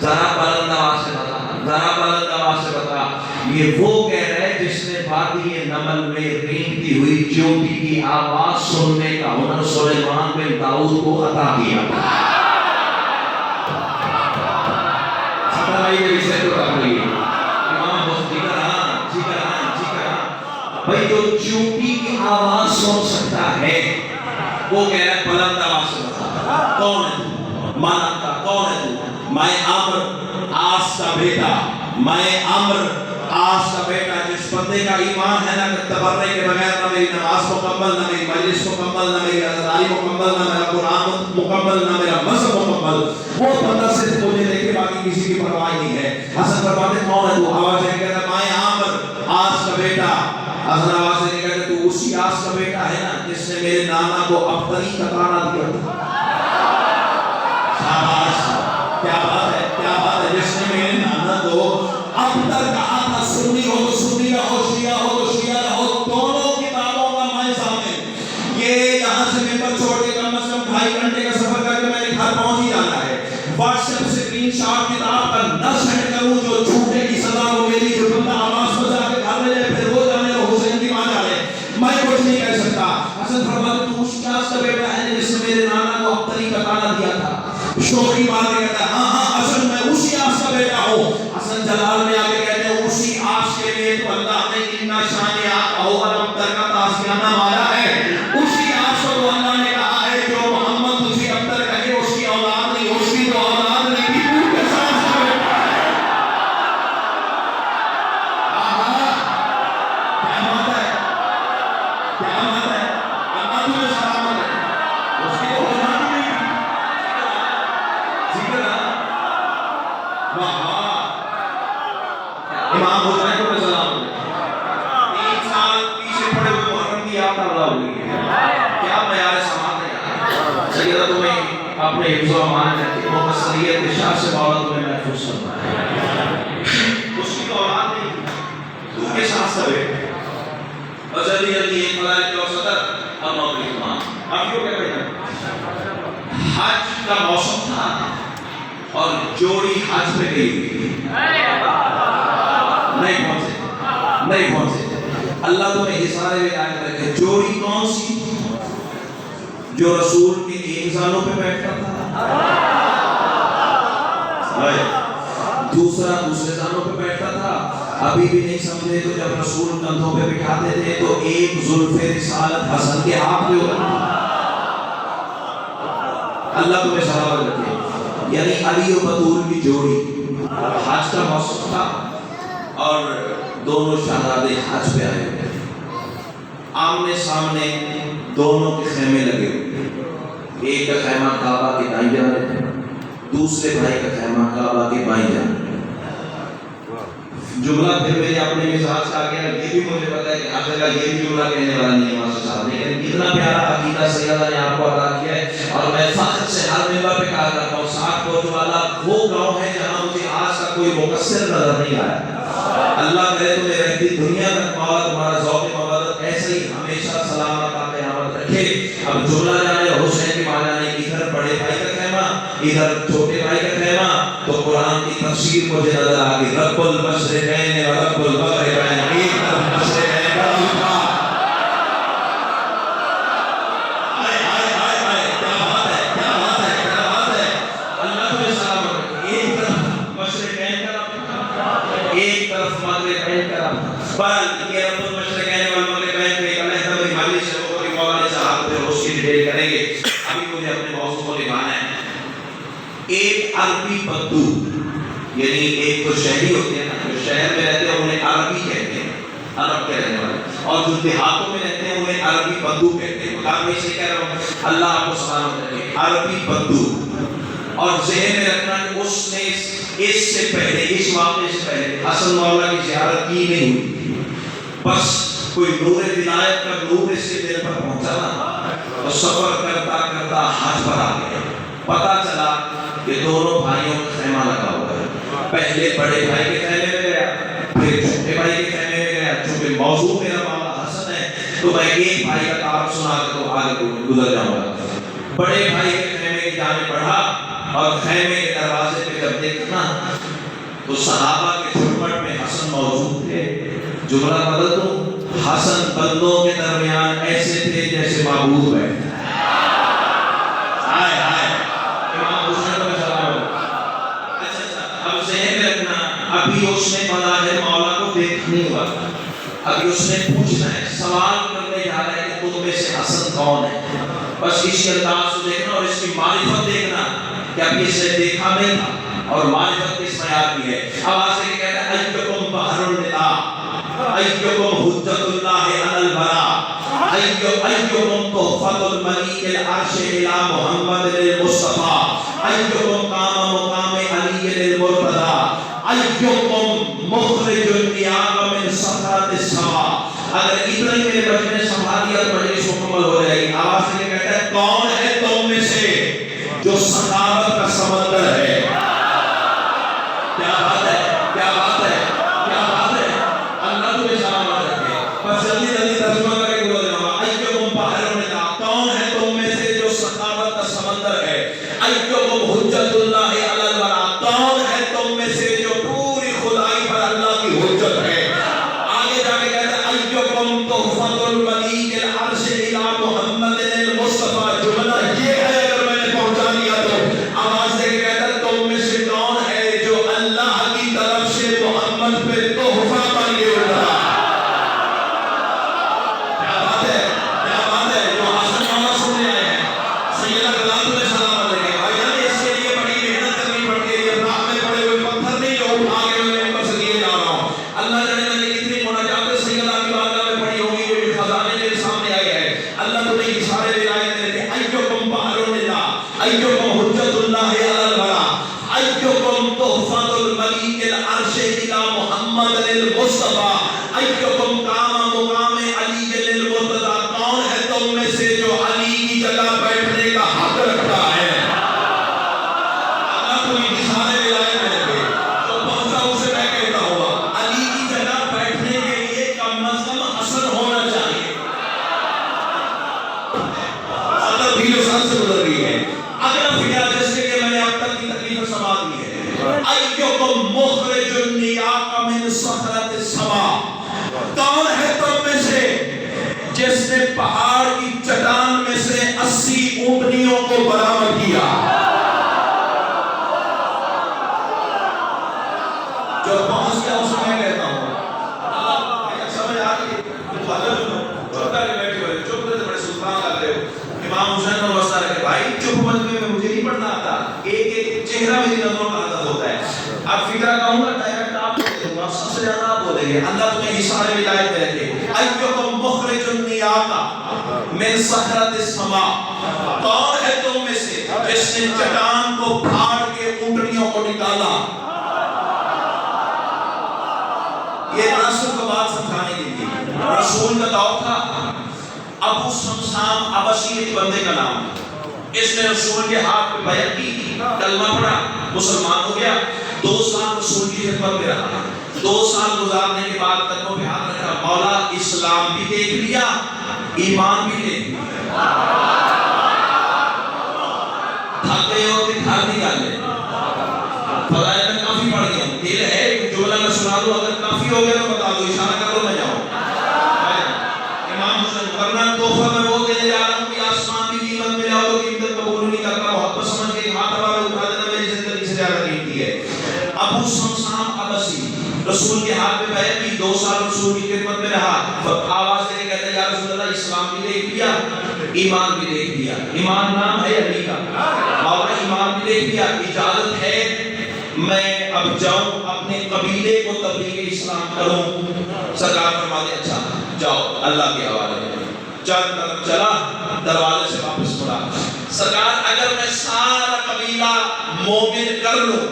ذرا بلند آواز سے بتا، ذرا بلند آواز سے بتا۔ یہ وہ کہہ رہا ہے جس نے وادی نمل میں رینگتی ہوئی چونٹی کی آواز سننے کا ہنر سلیمان بن داؤد کو عطا کیا۔ بھائی جو چونٹی کی آواز سن سکتا ہے وہ کہہ رہا ہے بلند آواز سے بتا کون ہے تو؟ مانا کا کون ہے تو؟ میں عامر عاص کا بیٹا، میں عامر عاص کا بیٹا۔ جس بندے کا ایمان ہے نا کہ تبرے کے بغیر نہ میری نماز مکمل، نہ میری مجلس مکمل، نہ میری عزاداری مکمل، نہ میرا قرآن مکمل، نہ میرا مذہب مکمل، وہ بندہ صرف مجھے دیکھے باقی کسی کی پرواہ نہیں ہے۔ حسن فرماتے کون ہے تو؟ آواز ہے کہتا ہے میں عامر عاص کا بیٹا۔ حسن آواز سے کہتے تو اسی عاص کا بیٹا ہے نا جس نے میرے نانا کو ابتری کا تانا دیا تھا۔ شاباش، کیا بات ہے، کیا بات ہے۔ جس نے میرے نانا کو ابتر کہا تھا، سنی ہو تو سنی رہو، شیعہ ہو تو شیعہ رہو، دونوں کتابوں کا میں ضامن۔ یہ یہاں سے ممبر چھوڑ کے کم از کم 2.5 گھنٹے کا سفر کر کے میں نے گھر پہنچ ہی جانا ہے۔ واٹس ایپ سے اسکرین شاٹ کتاب کا نہ سینڈ کروں جو جھوٹے کی سزا کو میری جو بندہ آواز بجا کے گھر لے جائے پھر وہ جانے اور حسین کی ماں جانے، میں کچھ نہیں کہہ سکتا۔ حسن فرماتے تو اس عاص کا بیٹا ہے جس نے میرے نانا کو ابتری کا تانا دیا تھا۔ شوقی بات کہتا ہے ہاں ہاں حسن میں اسی عاص کا بیٹا ہوں۔ حسن جلال میں آ کے کہتے ہیں اسی عاص کے لیے تو اللہ نے اتنا شان آقا ہو اور ابتر کا تاثیانہ مارا ہے۔ اسی عاص کو تو اللہ نے کہا ہے جو محمد اسی ابتر کہے اس کی اولاد نہیں، اس کی تو اولاد نہیں بھی پور کے ساتھ کا بیٹا ہے۔ کیا بات ہے، کیا بات ہے۔ اللہ تمہیں سلامت ہے، اس کی تو اولاد ہی نہیں۔ ذکر امام حسین کو سلام ہے۔ 3 سال پیچھے پڑے ہوئے محرم کی یاد اللہ ہوئی ہے۔ کیا معیار سماعت ہے یار۔ سیدہ تمہیں اپنے حفظ و امان رکھے، مقصریت کے شاہ سے مولا تمہیں محفوظ کرنا ہے۔ اس کی تو اولاد نہیں، تو کے ساتھ سبے اور جلدی جلدی ایک ملائک جو صدر اور نوکری تمام۔ اب کیوں کہتے ہیں حج کا موسم تھا اور جوڑی حج پہ گئی ہوئی تھی۔ نہیں پہنچے. اللہ تمہیں اظہار ولایت رکھے. جوڑی کون سی؟ جو رسول کے ایک زانوں پہ بیٹھتا تھا، دوسرا دوسرے زانوں پہ بیٹھتا تھا. ابھی بھی نہیں سمجھے تو جب رسول کندھوں پہ بٹھاتے تھے تو ایک زلف رسالت حسن کے ہاتھ پہ ہوتا تھا. اللہ تمہیں سلامت رکھے. یعنی علی و بطول کی جوڑی، حج کا موسم تھا اور دونوں شہزادے حج پہ آئے ہوئے، آمنے سامنے دونوں کے خیمے لگے ہوئے. ایک کا خیمہ کعبہ کے دائیں جانب ہے، دوسرے بھائی کا خیمہ کعبہ کے بائیں جانب. جملہ پھر میرے اپنے مزاج سے آ گیا. یہ بھی مجھے پتا ہے کہ آپ جگہ یہ بھی جملہ کہنے والا نہیں ہے ماسٹر صاحب، لیکن اتنا پیارا عقیدہ سیدہ نے آپ کو عطا کیا ہے اور میں فخر سے ہر ممبر پہ کہا کرتا ہوں 60 کوچ والا وہ گاؤں ہے جہاں مجھے آج کا کوئی مقصر نظر نہیں آیا. اللہ کرے تو میں رہتی دنیا میں مولا تمہارا ذوق محبت ایسے ہی ہمیشہ سلامت قیامت رکھے. اب جملہ جانے حسین کے معنی نہیں، ادھر بڑے بھائی کا خیمہ ادھر چھوٹے بھائی کا خیمہ. تو قرآن کی تفسیر مجھے نظر آ گئی. رب المشرقین و رب المغربین، ایک طرف مشرقین کا لکھا. ایک طرف مغربین کا رب، پر یہ رب المشرقین والمغربین کے ایک علیحدہ میری مجلس ہے، وہ مولا نے چاہا تو اس کی ڈیٹیل کریں گے. ابھی مجھے اپنے موضوع کو نبھانا ہے. ایک عربی بدو، یعنی ایک تو شہری ہوتے ہیں نا، جو شہر میں رہتے ہیں انہیں عربی کہتے ہیں، عرب کے رہنے والے، اور جو دیہاتوں میں رہتے ہیں انہیں عربی بدو کہتے ہیں. مقام میں سے کہہ رہا ہوں اللہ آپ کو سلامت رکھے. عربی بدو. اور ذہن میں رکھنا کہ اس نے اس سے پہلے، اس واقعے سے پہلے حسن مولا کی زیارت کی نہیں ہوئی. بس کوئی نور ولایت کا نور اس کے دل پر پہنچا نا، تو سفر کرتا کرتا حج پر آ گیا. پتا چلا کہ دونوں بھائیوں کا خیمہ لگا ہوا ہے. پہلے بڑے بھائی کے خیمے میں گیا، پھر چھوٹے بھائی کے خیمے میں گیا. چونکہ موضوع میرا مولا حسن ہے تو میں ایک بھائی کا تعارف سنا کے تو آگے گزر جاؤں گا. بڑے بھائی کے خیمے کی جانب بڑھا اور خیمے کے دروازے پہ جب دیکھنا تو صحابہ کے جھرمٹ میں حسن موجود تھے. جملہ بدل دوں، حسن بندوں کے درمیان ایسے تھے جیسے معبود بیٹھے. ہائے ہائے امام حسین کو سلام. اچھا اب ذہن میں رکھنا، ابھی اس نے مظاہر مولا کو دیکھ نہیں ہوا، ابھی اس نے پوچھنا ہے، سوال کرنے جا رہا ہے کہ تم میں سے حسن کون ہے. بس اس کے انداز کو دیکھنا اور اس کی معرفت دیکھنا کہ ابھی اس نے دیکھا نہیں تھا اور معرفت کس میں آتی ہے. آواز سے کہتا ہے ایکم بحر النداء، ایکم حجت اللہ علی البراء، ایکم تحفۃ الملیک العرش الی محمد المصطفیٰ، ایکم قام مقام علی المرتضیٰ، ایکم مخرج النیام من صخرۃ السماء. اگر اتنا ہی میرے بچے نے سنبھال لیا تو مجلس مکمل ہو جائے گی. آواز سے کہتا ہے کون ہے تم میں سے جو سخاوت کا سمندر ہے. کیا بات ہے، کیا بات ہے، کیا بات ہے. اللہ تمہیں سلامت رکھے. بس جلدی جلدی ترجمہ کر کے بول رہا ہوں. ایکم بحر النداء، کون ہے تم میں سے جو سخاوت کا سمندر ہے. ایکم حجت اللہ علی الوراء، کون ہے تم میں سے جو پوری خدائی پر اللہ کی حجت ہے. آگے جا کے کہتا ہے ایکم تحفۃ الملیک العرش الی محمد المصطفیٰ. جملہ یہ ہے، اگر میں نے پہنچا دیا تو آواز دے کے کہتا ہے تم میں سے کون ہے جو اللہ کی طرف سے محمد پہ تحفہ بن کے اترا. کیا بات ہے، کیا بات ہے. جو حسن مولا سننے آئے ہیں سیدہ غلام تمہیں سلامت رکھے. بھائی جان اس کے لیے بڑی محنت کرنی پڑتی ہے. یہ رات میں پڑے ہوئے پتھر نہیں جو اٹھا کے میں ممبر سے لیے جا رہا ہوں. اللہ جانے میں نے کتنی مناجات سیدہ کی بارگاہ میں پڑھی ہوگی جو یہ خزانے میرے سامنے آئے ہیں. اللہ تمہیں یہ سارے ولایت دے دے. ایکم بحر النداء، ایکم حجت اللہ علی الوراء، ایکم تحفۃ الملیک العرش الی محمد المصطفیٰ، ایکم قام مقام علی المرتضیٰ. کون ہے تم میں سے جو علی کی جگہ بیٹھنے کا حق رکھتا ہے. اللہ تمہیں یہ سارے ولایت دے دے. جو پہنچا اسے میں کہتا ہوں علی کی جگہ بیٹھنے کے لیے کم از کم حسن ہونا چاہیے. اگر بھی جو سر سے گزر گئی ہے. اگلا فکر جس کے لیے میں نے اب تک کی تکلیف سماعت کی ہے. ایکم مخرج جو پہنچ گیا اسے میں کہتا ہوں سمجھ آ گئی چپ رہے بڑے سلطان لگ رہے ہو. امام حسین کا واسطہ رکھے بھائی چپ مت میں مجھے نہیں پڑھنا آتا. ایک ایک چہرہ میری نظروں کا عادت ہوتا ہے. اب فکرہ کہوں گا ڈائریکٹ آپ کو دے دوں گا, سب سے زیادہ آپ بولیں گے. اللہ تمہیں اشارے ولایت میں رکھے. ایکم مخرج النیاقہ من صخرۃ السماء, کون ہے تم میں سے جس نے چٹان کو پھاڑ کے اونٹنیوں کو نکالا. یہ ناصر کو بات سمجھانے کے لیے رسول کا دور تھا. ابو سمسام ابشی ایک بندے کا نام, اس نے رسول کے ہاتھ پہ بیعت کی, کلمہ پڑھا, مسلمان ہو گیا. 2 سال رسول کی خدمت میں رہا. 2 سال گزارنے کے بعد قدموں پہ ہاتھ رکھا, مولا اسلام بھی دیکھ لیا, ایمان بھی دیکھ لیا. تھک گئے ہو کہ گھر نکال لے. فضائل میں کافی پڑھ گیا, دل ہے ایک جملہ میں سنا دو, اگر کافی ہو گیا تو بتا دو, اشارہ کر دو میں جاؤں. امام حسین ورنہ تحفہ میں وہ دینے جا رہا ہوں کہ آسمان کی قیمت میں جاؤ تو قیمت قبول نہیں کرتا, محبت سمجھ کے ہاتھ ہوا میں اٹھا دینا میری زندگی سے زیادہ قیمتی ہے. ابو سمسام ابسی رسول کے ہاتھ میں بیعت کی, 2 سال رسول کی خدمت میں رہا. آواز دے کے کہتا ہے یا رسول اللہ اسلام بھی دیکھ لیا, ایمان بھی دیکھ لیا. ایمان نام ہے علی کا, مولا ایمان بھی دیکھ لیا, اجازت ہے میں اب جاؤں اپنے قبیلے کو تبلیغ اسلام کروں. سرکار فرماتے اچھا جاؤ اللہ کے حوالے. چند قدم چلا, دروازے سے واپس مڑا. سرکار اگر میں سارا قبیلہ مومن کر لوں,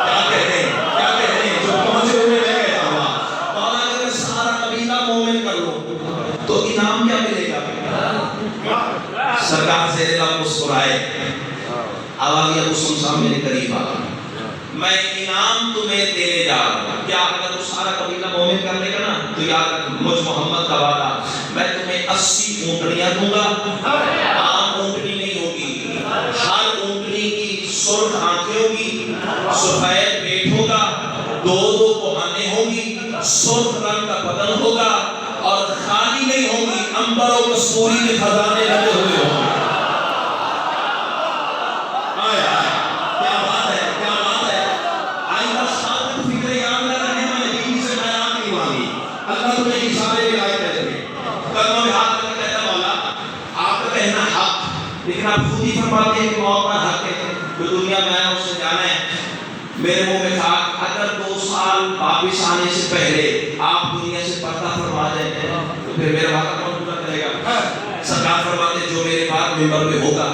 کیا کہتے ہیں جو پہنچے ہوئے میں کہتا ہوں, اور اگر میں سارا قبیلہ مومن کر لوں تو انعام کیا ملے گا؟ سرکار زیر لب مسکرائے, آواز ابو سمسام میرے قریب آ, میں انعام تمہیں دینے جا رہا ہوں. کیا اگر تو سارا قبیلہ مومن کر لے گا نا تو یاد مجھ محمد کا وعدہ, میں تمہیں 80 اونٹنیاں دوں گا. عام اونٹنی نہیں ہوگی, ہر اونٹنی کی سرخ آنکھیں ہوگی, سفید پیٹ ہوگا, 2 کوہانیں ہوں گی, سرخ رنگ کا بدن ہوگا, اور خالی نہیں ہوگی, عنبر و کستوری کے خزانے لگے ہوئے ہوں گے. لیکن آپ خود ہی فرماتے ہیں کہ موت پر حق ہے, جو دنیا میں آیا اس سے جانا ہے. میرے منہ میں تھا اگر 2 سال واپس آنے سے پہلے آپ دنیا سے پردہ فرما دیں تو پھر میرا وعدہ کون پورا کرے گا؟ سرکار فرماتے ہیں جو میرے بعد منبر پہ ہوگا.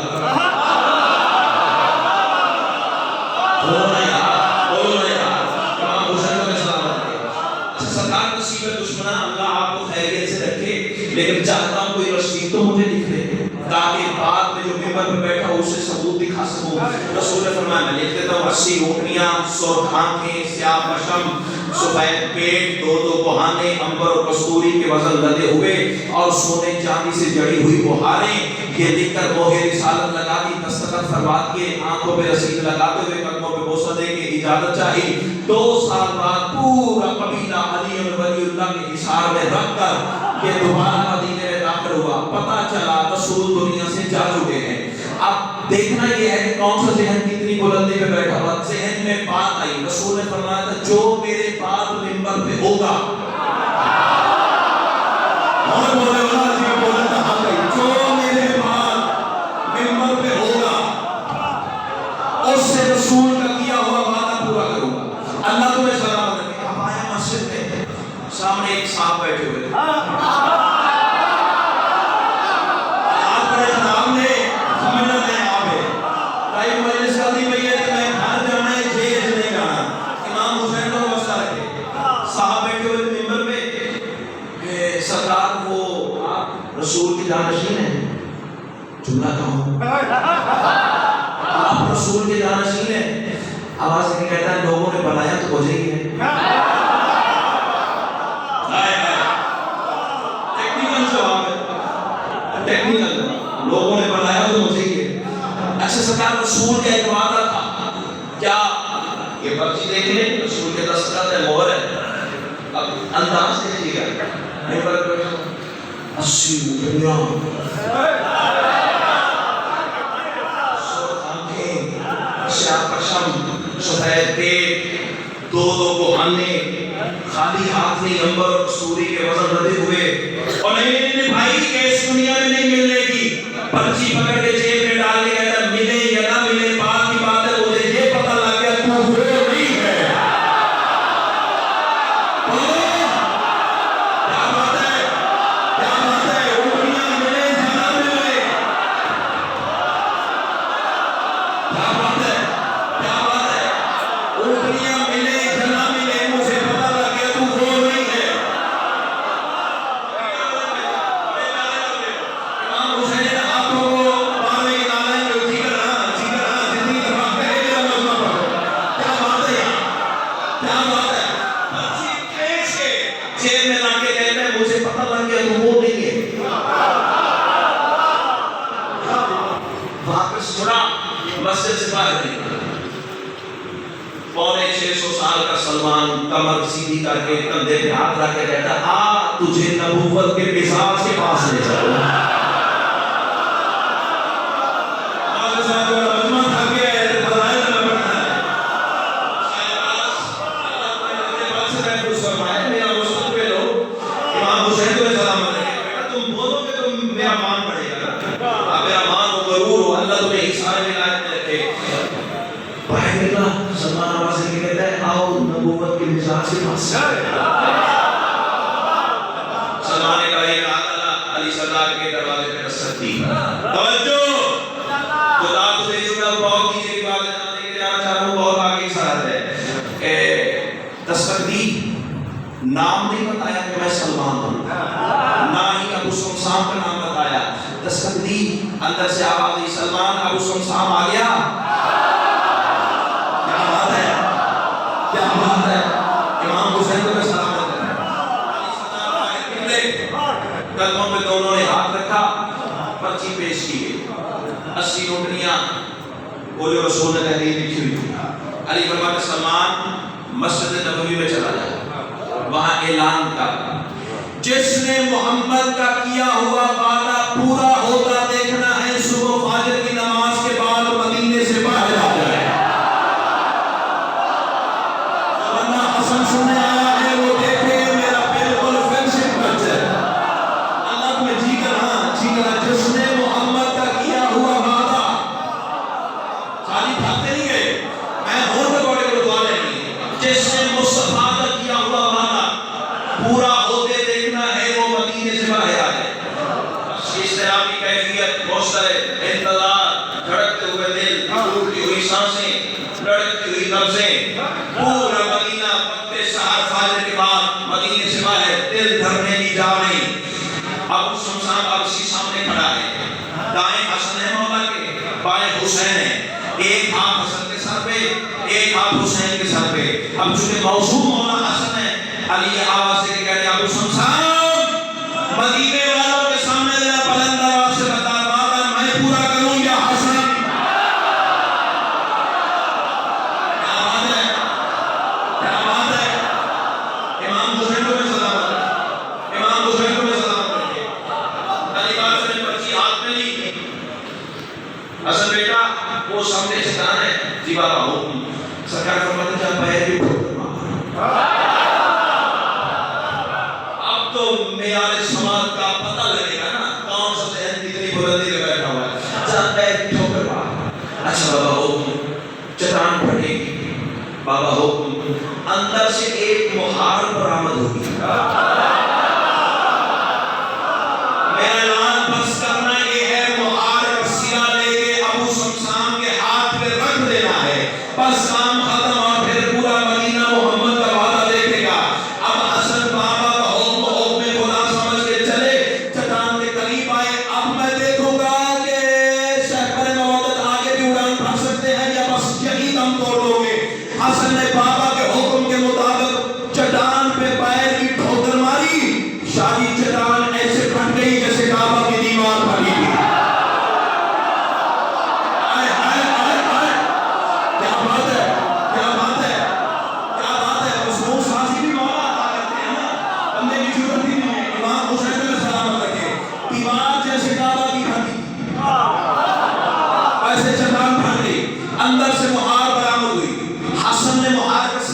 سرکار نصیب دشمنہ اللہ آپ کو خیریت سے رکھے, لیکن چاہتا ہوں کوئی رسید تو مجھے لکھ دے تاکہ بعد میں جو ممبر پر بیٹھا ہو اسے ثبوت دکھا سکوں. رسول نے فرمایا میں لکھ دیتا ہوں 80 اونٹنیاں, سرخ آنکھیں, سیاہ پشم, سفید پیٹ, 2 کوہانے, عنبر و کستوری کے وزن لدے ہوئے, اور سونے چاندی سے جڑی ہوئی بہاریں. یہ لکھ کر موہر رسالت لگا دی, دستخط فرما کے آنکھوں پہ رسید لگاتے ہوئے قدموں پہ بوسہ دے کے اجازت چاہی. 2 سال بعد پورا قبیلہ علی ولی اللہ کے حصار میں رکھ کر یہ دوبارہ مدینے میں داخل ہوا. پتہ چلا رسول دنیا سے جا چکے ہیں. اب دیکھنا یہ ہے کہ کون سا ذہن کتنی بلندی پہ بیٹھا ہوا. ذہن میں بات آئی, رسول نے فرمایا تھا جو میرے بعد منبر پہ ہوگا, اور بولے والا جی بولے تھا جو میرے بعد منبر پہ ہوگا اس سے رسول کا کیا ہوا وعدہ پورا کروں گا. اللہ تمہیں سلامت رکھے. اب آیا مسجد میں, سامنے ایک صاحب بیٹھے ہوئے تھے. رسول کی جانشین ہے, جملہ کہوں آپ رسول کے جانشین ہیں. آواز کے کہتا ہے لوگوں نے بنایا تو مجھے ہی ہے. ٹیکنیکل جواب ہے, ٹیکنیکل, لوگوں نے بنایا تو مجھے ہی ہے. اچھا سرکار رسول کا ایک وعدہ تھا, کیا یہ پرچی دیکھ لیں, رسول کے دستخط ہے, مہر ہے. اب انداز دیکھیے گا, 80 اونٹنیاں, سرخ آنکھیں, سیاہ پشم, سید کے دو کو ہمنے خالی ہاتھ نہیں امبر اور سوری کے وزن رہتے ہوئے اور نہیں بھائی کہ اس دنیا میں نہیں ملنے کی پرچی پکڑ کے جیب میں ڈال کے کہتا ملے یا نہ ملے بات کی بات ہے مجھے یہ پتہ لگ گیا تو وہ نہیں ہے کیا بات ہے وہ دنیا ملے یا نہ ملے کیا بات ہے وہ دنیا ملے یا نہ ملے مجھے پتہ لگ گیا تو وہ نہیں ہے امام حسین ہاتھوں کو پانے کے نالے میں جگر زندگی دفاع کرے گا مجمع پر کیا بات ہے پرچی کھینچ کے جیب میں لا کے کہتے ہیں مجھے پتہ لگ گیا تو وہ نہیں ہے واپس چھڑا مسجد سے باہر نکلا پونے 600 سال کا سلمان کمر سیدھی کر کے کندھے پہ ہاتھ رکھ کے کہتا آ تجھے نبوت کے مزاج کے پاس لے چلو مجمع تھک گیا ہے فضائل میں پڑھنا ہے میرا رسول پہ لو امام حسین کو سلام علیکم بیٹا تم بولو کہ تم میرا مان پڑے گا آپ میرا مان ہو ضرور ہو اللہ تمہیں اس سارے ولایت میں رکھے باہر نکلا سلمان آواز کے کہتا ہے آؤ نبوت کے مزاج کے پاس سلمان نے کہا یہ اللہ علی سردار کے دروازے پہ دستک دی توجہ خدا تجھے جو میں بہت نیچے کی بات جاننے کے لیے آنا چاہ رہا ہوں بہت آگے کی ساتھ ہے کہ دستک دی نام نہیں بتایا کہ میں سلمان ہوں نہ ہی ابو سمسام کا نام بتایا دستک دی اندر سے آواز دی سلمان ابو سمسام آ گیا کیا بات ہے امام حسین کو سلام قدموں پہ دونوں نے ہاتھ رکھا پرچی پیش کی گئی 80 روٹیاں وہ جو رسول نے تحریر لکھی ہوئی تھی علی فرماتے سلمان مسجد نبوی میں چلا جائے وہاں اعلان کر جس نے محمد کا کیا ہوا وعدہ پورا ہوتا دیکھنا ہے صبح فجر کی نماز کے بعد مدینے سے باہر آ جائے حسن سننے آیا ہے وہ دیکھے میرا بالکل فرینڈشپ بچ جائے اللہ تمہیں جی کر جس نے محمد کا کیا ہوا وعدہ ساری بھاگتے نہیں گئے میں ہوں تو بڑے کو دعا نہیں جس نے مصطفیٰ کا کیا ہوا وعدہ پورا ہوتے دیکھنا ہے وہ مدینے سے باہر آ جائے اس طرح کی کیفیت حوصلہ انتظار دھڑکتے ہوئے دل ٹوٹتی ہوئی سانسیں لڑکتی ہوئی نبضیں پورا مدینہ سہر فاجر کے بعد مدینے سے باہر دل دھرنے کی جا نہیں ابو سمسام اب اسی سامنے کھڑا ہے دائیں حسن ہے مولا کے بائیں حسین ہے ایک ہاتھ حسن کے سر پہ ایک ہاتھ حسین کے سر پہ اب چونکہ موضوع مولا حسن ہے علی آواز سے کہتے ہیں ابو سمسام مدینے والوں کے سامنے ذرا بلند آواز سے بتا وعدہ میں پورا کروں یا حسن حسن بیٹا وہ سامنے شیطان ہے جی بابا حکم سرکار فرماتے جب پیر بھی ٹھوکر مارا اب تو معیار سماعت کا پتہ لگے گا نا کون سا ذہن کتنی بلندی پہ بیٹھا ہوا ہے جب پیر بھی ٹھوکر مارا اچھا بابا حکم چٹان پھٹے گی بابا حکم اندر سے ایک مہار برآمد ہوگی میرا اعلان بس کرنا یہ ہے مہار کا سرا لے کے ابو سمسام کے ہاتھ پہ رکھ دینا ہے بس کام ختم اور پھر پورا مدینہ محمد کا وعدہ دیکھے گا اب حسن بابا کا حکم خدا سمجھ کے چلے چٹان کے قریب آئے اب میں دیکھوں گا کہ شہر موعدت آگے بھی اڑان بھر سکتے ہیں یا بس یہی دم توڑ دو گے حسن نے بابا کے حکم کے مطابق چٹان پہ پیر کی ٹھوکر ماری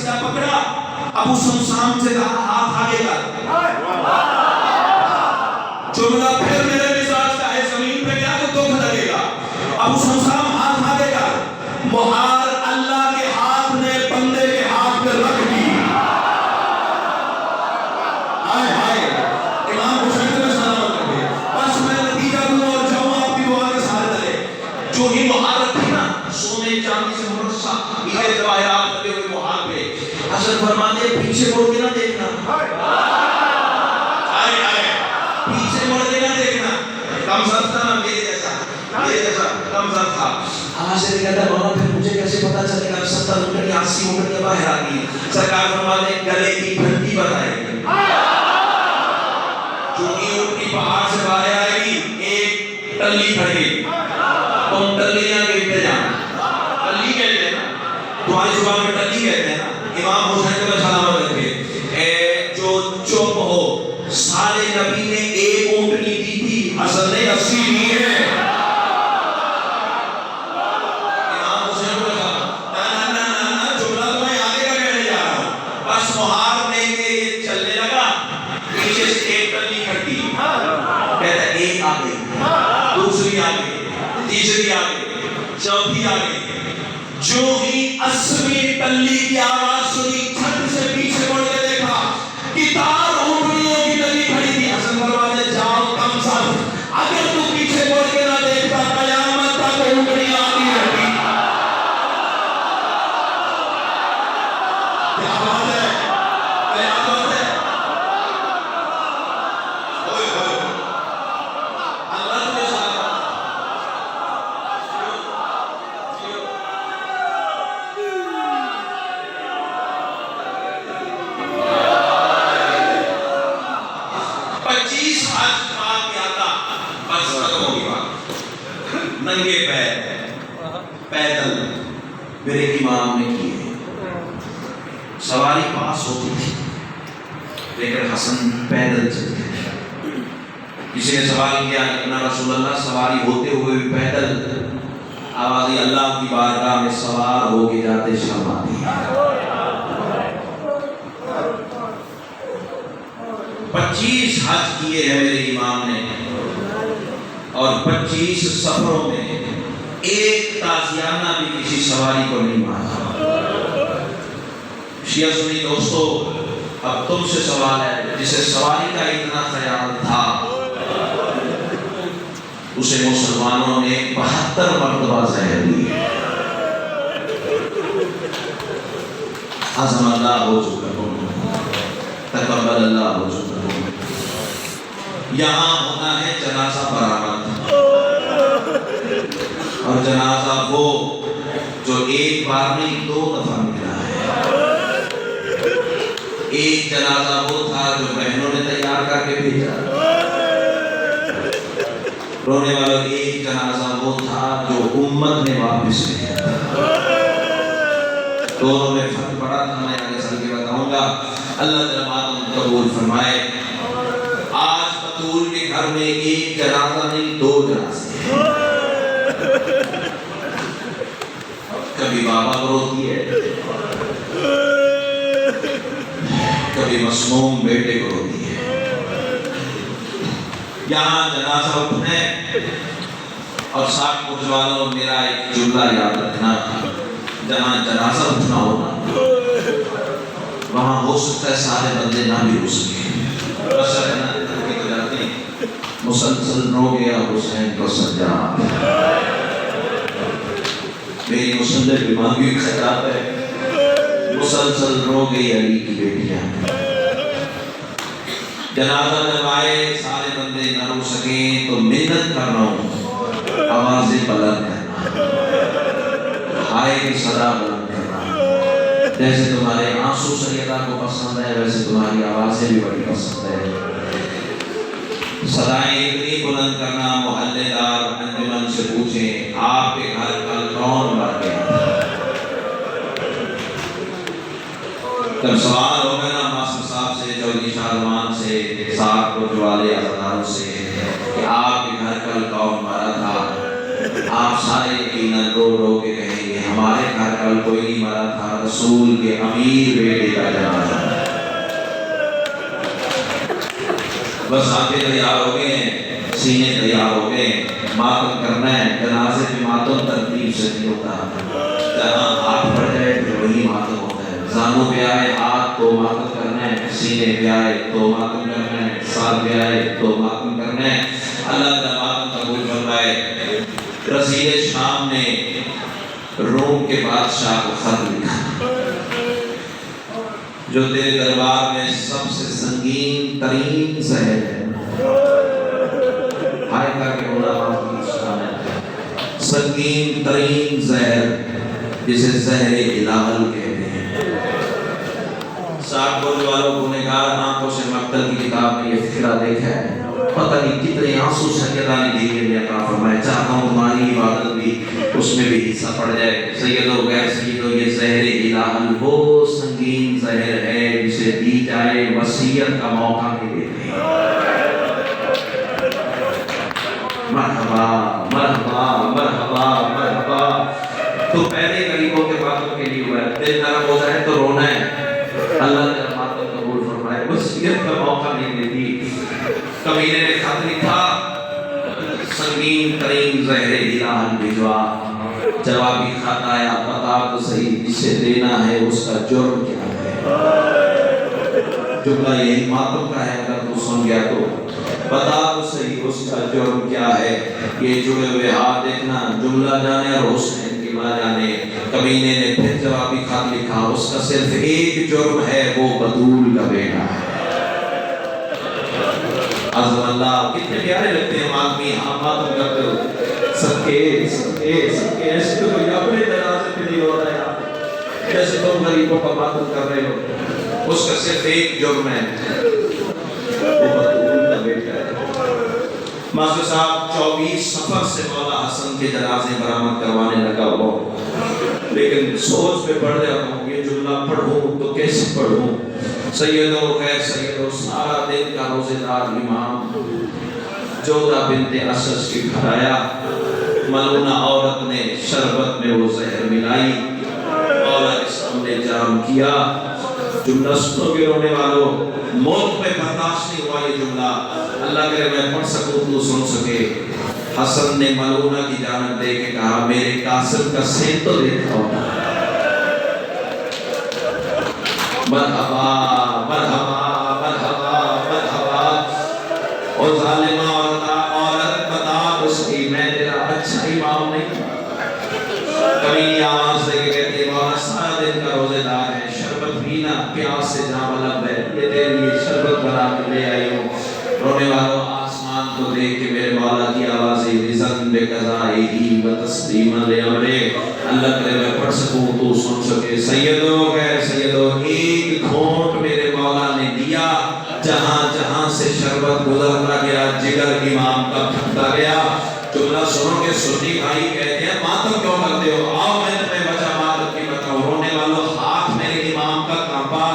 رسیا پکڑا، ابو سمسام سے کہا ہاتھ آگے کر، جملہ پھر میرے مزاج کا ہے، زمین پہ گیا تو دکھ لگے گا، ابو سمسام ہاتھ آگے کر، مہار اللہ کے ہاتھ نے بندے کے ہاتھ میں رکھ دی، ہائے ہائے امام حسین کو سلامت رکھے، بس میں نتیجہ دوں اور جاؤں آپ کی دعا کے ساتھ چلے، جو ہی مہار رکھی نا سونے چاندی سے مرصع ہیرے جواہرات لگے ہوئے مہار پہ، حسن فرماتے پیچھے مڑ کے نہ دیکھنا، آئے آئے پیچھے مڑ کے نہ دیکھنا، کم سر تھا نا میرے جیسا کم سر تھا، آواز سے کہتا ہے مولا پھر مجھے کیسے پتا چلے گا 70 اونٹنی 80 اونٹنی باہر آ گئی، سرکار فرماتے گلے کی گھنٹی بتائے گی، چونکہ اونٹنی پہاڑ سے باہر آئے گی ایک ٹلی پھڑے گی، تم ٹلیاں گنتے جانا، ٹلی کہتے ہیں نا تمہاری زبان میں ٹلی کہتے ہیں نا، امام حسین کو سلامت رکھے، اے جو چپ ہو، سارے نبی نے ایک اونٹنی دی تھی، حسن نے 80 دی ہے، امام حسین کو نا جملہ تو میں آگے کا کہنے جا رہا ہوں، بس مہار نے یہ چلنے لگا، پیچھے سے ایک ٹلی کھٹی، کہتا ہے ایک آ گئی، دوسری آ گئی، تیسری آ گئی، چوتھی آ گئی، جو ہی 80ویں ٹلی کی آواز سنی چھت سے پیچھے مڑ کے دیکھا کہ تار اونٹنیوں کی ٹلی کھڑی تھی، حسن فرماتے جاؤ کم سر، اگر تو پیچھے مڑ کے نہ دیکھتا قیامت تک اونٹنیاں آتی رہتی، کیا بات ہے، کیا بات ہے، ہوئے ہوئے اللہ تمہیں سلامت 25 حج بعد کیا تھا، بس ختم ہو گئی بات، ننگے پیر پیدل میرے امام نے کیے، سواری پاس ہوتی تھی لیکن حسن پیدل چلتے تھے، کسی نے سوال کیا کہ رسول اللہ سواری ہوتے ہوئے پیدل، آواز اللہ کی بارگاہ میں سوار ہو کے جاتے شرم آتی ہے، 25 حج کیے ہیں میرے امام نے، اور 25 سفروں میں ایک تازیانہ بھی کسی سواری کو نہیں مارا۔ شیعہ سنی دوستو، اب تم سے سوال ہے، جسے سواری کا اتنا خیال تھا اسے مسلمانوں نے 72 مرتبہ زہر دی، عظم اللہ ہو چکا تقبل اللہ ہو چکا، یہاں ہونا ہے جنازہ برآمد، اور جنازہ وہ جو ایک بار نہیں 2 دفعہ نکلا ہے، ایک جنازہ وہ تھا جو بہنوں نے تیار کر کے بھیجا، رونے والا، ایک جنازہ وہ تھا جو امت نے واپس لیا، دونوں میں فرق بڑا تھا، میں آگے چل کے بتاؤں گا، اللہ تعالیٰ قبول فرمائے۔ آج بطول کے گھر میں ایک جنازہ نہیں 2 جنازے، کبھی بابا کو روتی ہے، کبھی مسموم بیٹے کو روتی ہے، یہاں جنازہ اٹھنے، اور ساتھ کچھ والوں میرا ایک جملہ یاد رکھنا، جہاں جنازہ اٹھنا ہونا وہاں ہو سکتا ہے سارے بندے نہ بھی ہو سکے، بس مسلسل رو گیا حسین کو سجاد، میری مسلسل بیماری خطاب ہے، مسلسل رو گئی علی کی بیٹیاں، جنازہ جب آئے سارے بندے نہ رو سکیں تو محنت کر رہا ہوں، آوازیں بلند کرنا، ہائے کی صدا بلند کرنا، جیسے تمہارے آنسو سیدہ کو پسند ہے ویسے تمہاری آوازیں بھی بڑی پسند ہے، صدائیں اتنی بلند کرنا محلے دار انجمن سے پوچھیں آپ کے گھر کل کون مر گیا، جب سوال ہو گیا نا ماسٹر صاحب سے، چودھری شاہزمان سے، صاحب کو جوالے ازاداروں سے کہ آپ کے گھر کل کون مرا تھا، آپ سارے یقیناً رو رو کے کہیں گے ہمارے گھر کل کوئی نہیں مرا تھا، رسول کے امیر بیٹے کا جنازہ۔ بس آنکھیں تیار ہو گئے ہیں، سینے تیار ہو گئے ہیں، ماتم کرنا ہے۔ جنازے میں ماتم ترتیب سے نہیں ہوتا، جہاں ہاتھ پڑ جائے پھر وہی ماتم ہوتا ہے۔ زانوں پہ آئے ہاتھ تو ماتم کرنا ہے، سینے پہ آئے تو ماتم کرنا ہے، ساتھ پہ آئے تو ماتم کرنا ہے۔ اللہ تعالیٰ ماتم قبول فرمائے۔ رسول شام نے روم کے بادشاہ کو خط لکھا، جو تیرے دربار میں سب سے سنگین ترین زہر ہے، ہائے کر کے علماء کی شان ہے، سنگین ترین زہر جسے زہر الہل کہتے ہیں۔ 60 بولنے والوں کو نگار آنکھوں سے مقتل کی کتاب میں یہ فکرہ دیکھا ہے، پتہ نہیں کتنے آنسو سیدہ نے دیے میں عطا فرمائے۔ چاہتا ہوں تمہاری عبادت بھی اس میں بھی حصہ پڑ جائے۔ سیدو غیر سیدو، یہ زہر الہل وہ سنگین زہر ہے جسے دی جائے وصیت کا موقع نہیں دیتے۔ مرحبا مرحبا مرحبا مرحبا۔ تو پہلے غریبوں کے باتوں کے لیے ہوا ہے، دل نرم ہو جائے تو رونا ہے۔ اللہ نے ماتم قبول فرمائے، وصیت کا موقع نہیں دیتی۔ کمینے نے خط لکھا، سنگین ترین زہر الہل بھجوا۔ جوابی خط آیا، بتا تو صحیح جسے دینا ہے اس کا جرم کیا ہے۔ جملہ یہی ماتم کا ہے، اگر تو سن گیا تو بتا تو صحیح اس کا جرم کیا ہے۔ یہ جڑے ہوئے ہاتھ دیکھنا، جملہ جانے اور حسین کی ماں جانے۔ کمینے نے پھر جوابی خط لکھا، اس کا صرف ایک جرم ہے، وہ بطول کا بیٹا ہے۔ عظم اللہ، کتنے پیارے لگتے ہیں آدمی، ہاں ماتم کرتے ہو صدقے صدقے صدقے، ایسے تو کوئی اپنے جنازے پہ نہیں ہو رہا ہے جیسے تم غریبوں کا ماتم کر رہے ہو۔ اس کا صرف ایک جرم ہے، وہ بطول کا بیٹا ہے۔ ماسٹر صاحب 24 سفر سے مولا حسن کے جنازے برآمد کروانے لگا ہو، لیکن سوچ پہ پڑھ جاتا ہوں یہ جملہ پڑھوں تو کیسے پڑھوں۔ سیدو غیر سیدو، سارا دن کا روزے دار امام جودہ بنت اسس کی گھر آیا، ملونہ عورت نے شربت میں وہ زہر ملائی، مولا کے سامنے جام کیا۔ جملہ سنو گے رونے والوں، موت پہ برداشت نہیں ہوا یہ جملہ، اللہ کرے میں پڑھ سکوں تو سن سکے۔ حسن نے ملونہ کی جانب دے کے کہا، میرے قاسم کا سین تو دیکھا ہوتا ہے۔ مرحبا مرحبا مرحبا مرحبا۔ اور ظالمہ عورت بتا تو صحیح، میں تیرا اچھا امام نہیں۔ کبھی آواز دے کے کہتے مولا سارا دن کا روزے دار ہے، شربت پینا پیاس سے جام لب ہے، یہ تیرے لیے شربت بنا کے لے آئی ہوں۔ رونے والوں، آسمان کو دیکھ کے میرے مولا کی آوازیں رزن بے قضائہی و تسلیما لامرے، اللہ کرے میں پڑھ سکوں تو سن سکے۔ سیدو غیر سیدو، ایک گھونٹ میرے مولا نے دیا، جہاں جہاں سے شربت گزرتا گیا جگر امام کا پھٹتا گیا۔ جملہ سنو کہ سنی بھائی کہتے ہیں ماتم کیوں کرتے ہو، آؤ میں تمہیں وجہ ماتم کی بتاؤں۔ رونے والوں، ہاتھ میرے امام کا کانپا،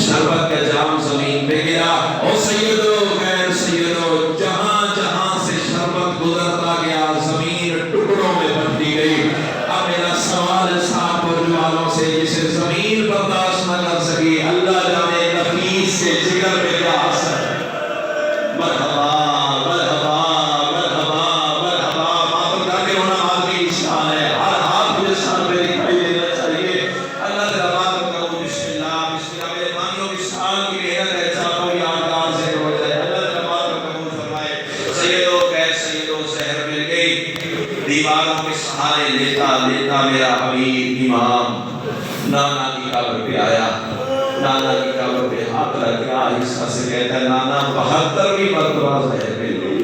شربت کا جام زمین پہ گرا۔ او سیدو غیر سیدو، جہاں جہاں سے شربت گزرتا گیا زمین ٹکڑوں میں بنتی گئی۔ اب میرا سوال صاحب برج والوں سے، جسے زمین برداشت نہ کر سکی، اللہ جانے نفیس کے جگر میں کیا اثر۔ مرحبا مرحبا مرحبا مرحبا۔ ماتم کر کے رونا آدمی کی شان ہے، ہر ہاتھ مجھے شان پہ دکھائی دینا چاہیے۔ اللہ تعالیٰ ماتم کرو، بسم اللہ بسم اللہ، میرے مانیوں کی شان کی محنت ہے، چاہتا ہوں یادگار سے ہو جائے۔ اللہ تعالیٰ ماتم قبول فرمائے۔ سیدو غیر سیدو، زہر مل گئی، دیواروں کے سہارے لیتا لیتا میرا حبیب امام نانا کی قبر پہ آیا۔ نانا کی قبر پہ ہاتھ رکھ کے آہستہ سے کہتا ہے، نانا 72ویں مرتبہ زہر مل گئی۔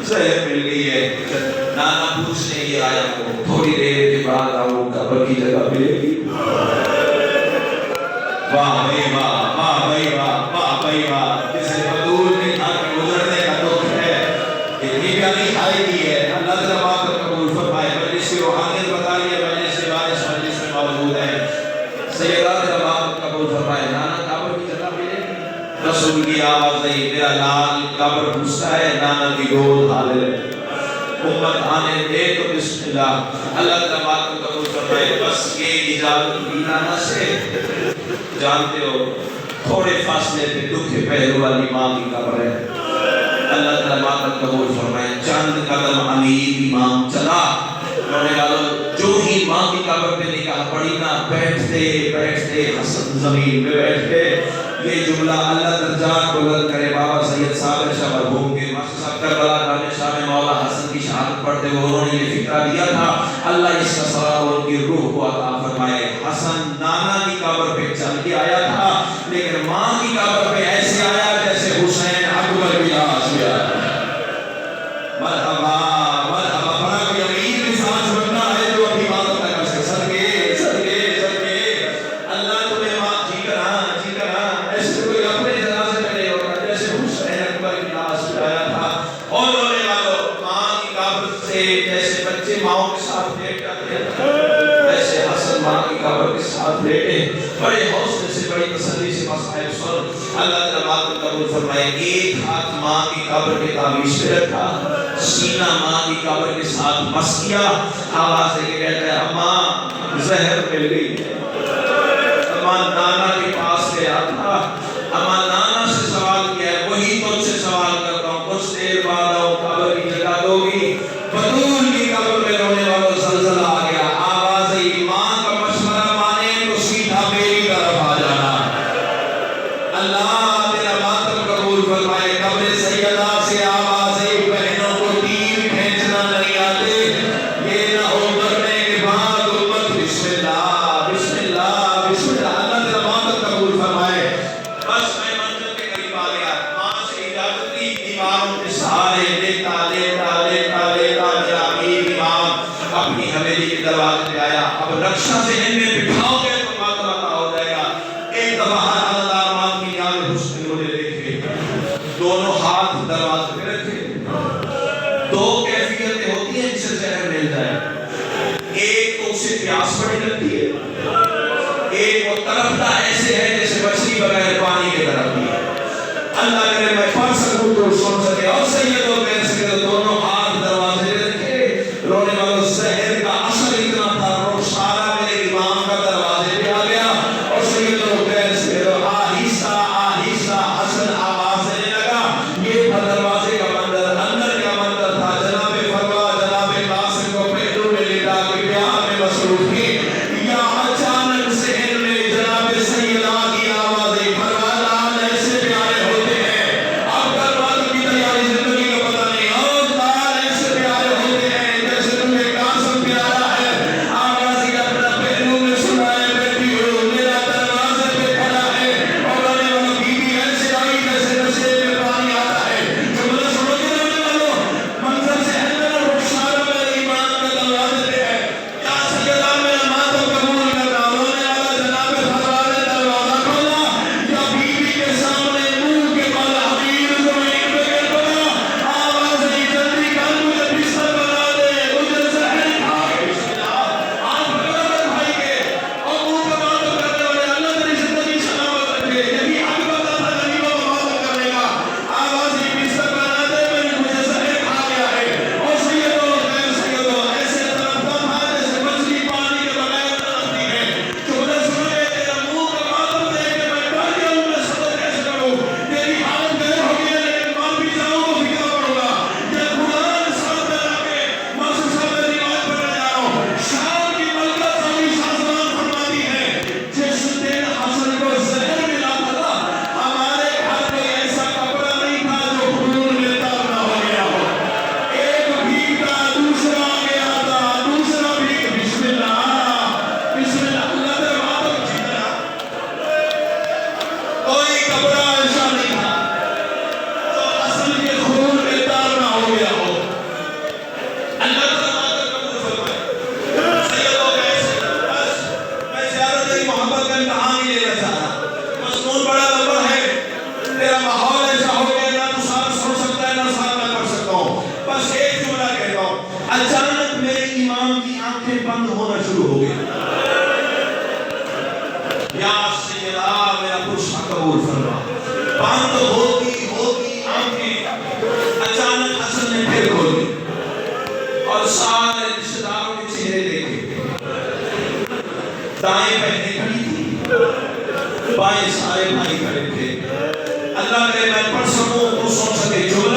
زہر مل گئی ہے۔ نانا پوچھنے یہ آیا کو تھوڑی دیر کے بعد آؤں قبر کی جگہ ملے گی۔ واہ بھائی واہ، واہ بھائی واہ، واہ بھائی واہ، جسے بدول نہیں تھا کہ گزرنے کا دکھ ہے، اتنی پیاری آئی دی ہے۔ اللہ تعالیٰ ماتم قبول فرمائے۔ مجلس کی روحانیت بتا رہی ہے، مجلس کی بارش مجلس میں موجود رسول کی آواز آئی میرا لال قبر پوچھتا ہے نانا کی گود حاضر ہے امت آنے دے تو بسم اللہ اللہ تبارک و تعالی فرمائے بس یہ اجازت دی نانا سے جانتے ہو تھوڑے فاصلے پہ دکھے پہلو والی ماں کی قبر ہے اللہ تبارک و تعالی فرمائے چند قدم امیر امام چلا رونے والوں جو ہی ماں کی قبر پہ نکاح پڑی نا بیٹھتے حسن زمین پہ بیٹھتے یہ جملہ اللہ درجات بلند کرے بابا سید صاحب شاہ مرحوم کے ماشاء صاحب کربلا کا شاہ میں مولا حسن کی شہادت پڑھتے ہوئے انہوں نے یہ فکرہ دیا تھا اللہ اس کا ثواب ان کی روح کو عطا فرمائے حسن نانا کی قبر پہ چل کے آیا تھا لیکن ماں کی قبر پہ ایسے آیا جیسے حسین اکبر کی لاش پہ آیا مرحبا مرحبا بڑا کوئی امیر کے ساتھ بننا ہے جو اپنی باتوں کا کر سکے صدقے اللہ تمہیں ماں جی کرا ایسے کوئی اپنے جنازے میں نہیں ہوگا جیسے حسین اکبر کی لاش پہ آیا تھا اور رونے والوں ماں کی قبر سے جیسے بچے ماں کے ساتھ لیٹ جاتے ہیں ویسے حسن ماں کی قبر کے ساتھ لیٹے بڑے حوصلے سے بڑی تسلی سے مسائل سن اللہ تبارک و تعالی فرمائے ایک ہاتھ ماں کی قبر کے تعویذ پہ رکھا سینہ ماں کی قبر کے ساتھ مس کیا آواز دے کے کہتا ہے اماں زہر مل گئی ہے اماں نانا کے پاس گیا تھا اماں نانا سے سوال کیا ہے وہی تجھ سے سوال کرتا ہوں کچھ دیر بعد آؤ قبر کی جگہ دو گی بطول کی قبر میں رونے والوں زلزلہ آ گیا آواز آئی ماں کا مشورہ مانے تو سیدھا میری طرف آ جانا اللہ تیرا ماتم قبول فرمائے قبر سیدہ سے آواز آئی بہنوں کو تیر کھینچنا نہیں آتے یہ نہ ہو مرنے کے بعد امت بسم اللہ بسم اللہ بسم اللہ اللہ تیرا ماتم قبول فرمائے بس میں منزل کے قریب آ گیا ماں سے اجازت لی دیواروں کے سہارے لیتا میرا امیر امام اپنی حویلی کے دروازے پہ آیا اب رکشا سے ان میں بٹھاؤ گے تو ماتم عطا ہو جائے گا ایک دفعہ اللہ ماں کی یاد حسن مجھے دیکھے دونوں ہاتھ دروازے پہ رکھے دو کیفیتیں ہوتی ہیں جسے زہر مل جائے ایک تو اسے پیاس بڑی لگتی ہے ایک وہ تڑپتا ایسے ہے جیسے مچھلی بغیر پانی کے تڑپتی ہے اللہ کرے میں پڑھ سکوں تو سن سکے اور سید ہو کہہ سکے تو دونوں ہاتھ دروازے پہ رکھے رونے والوں زہر کا اثر اتنا تھا روح سارا میرے امام کا دروازے پہ آ گیا اور سید ہو کہہ سکے تو آہستہ حسن آواز دینے لگا یہ تھا دروازے کا منظر اندر کا منظر تھا جناب فرما جناب قاسم کو پہلو میں لٹا کے پیار میں مصروف تھی یا اچانک ذہن میں جناب سیدہ کی آواز آئی فرما لال ایسے پیارے ہوتے ہیں اب کربلا کی تیاری زندگی کا پتہ نہیں اور لال ایسے پیارے ہوتے ہیں جیسے تمہیں قاسم پیارا ہے آواز یہ اپنا پہلو میں سنائے بیٹھی ہو میرا دروازے پہ کھڑا ہے اور رونے والی بیوی ایسے آئی جیسے نشے میں پانی آتا ہے جملہ سنو گے رونے والوں منظر سے ہے میرا رخسارا میرے ایمان کا دروازے پہ ہے یا سیدہ میرا ماتم قبول کرنا رونے والا جناب فرما نے دروازہ کھولا یا بیوی کے سامنے منہ کے بل امیر زمین پہ گر پڑا آواز نہیں جلدی کر مجھے بستر بنا دے مجھے زہر کھا کے بسم اللہ آپ قدر بھائی کے اور منہ پہ ماتم کرنے والے اللہ تیری زندگی سلامت رکھے یہی حق بتا تھا غریبوں کو ماتم کرنے کا آواز نہیں بستر بنا دے مجھے زہر کھا گیا ہے اور سیدوں غیر سیدوں ایسے تڑپتا تھا جیسے مچھلی پانی کے بغیر تڑپتی ہے جملہ سنو گے تیرا منہ کا ماتم دیکھ کے میں ڈر گیا ہوں میں صبر کیسے کروں تیری حالت غیر ہو گئی ہے لیکن ماں بھی جاؤں تو فکر پڑوں گا یہ قرآن ساتھ میں لا کے ماسٹر صاحب میں روایت پڑھنے جا رہا ہوں شام کی ملکہ سامی شاہزمان فرماتی ہے جس دن حسن کو زہر ملا تھا ہمارے گھر میں ایسا کپڑا نہیں تھا جو خون میں تاب نہ ہو گیا ہو ایک بھیگ تھا دوسرا آ گیا تھا دوسرا بھیگ بسم اللہ اللہ تیرے ماتم جیتنا کوئی کپڑا ایسا نہیں تھا جو حسن کے خون میں تاب نہ ہو گیا ہو اللہ تیرے ماتم قبول فرمائے سیدوں کیسے بس میں زیادہ تیری محبت کا امتحان ہی لینا چاہتا مضمون بڑا لمبا ہے تیرا ماحول ایسا ہو گیا نہ تو ساتھ سن سکتا ہے نہ ساتھ میں پڑھ سکتا ہوں بس ایک جملہ کہتا ہوں اچانک میرے امام کی آنکھیں بند ہونا شروع ہو گئی یا سیدہ میرا پرسہ قبول فرما بند ہوتی آنکھیں اچانک حسن نے پھر کھولی اور سارے رشتہ داروں کے چہرے دیکھے. دائیں بہنیں کھڑی تھی، بائیں سارے بھائی کھڑے تھے. اللہ کرے میں پڑھ سکوں تو سن سکے. جملہ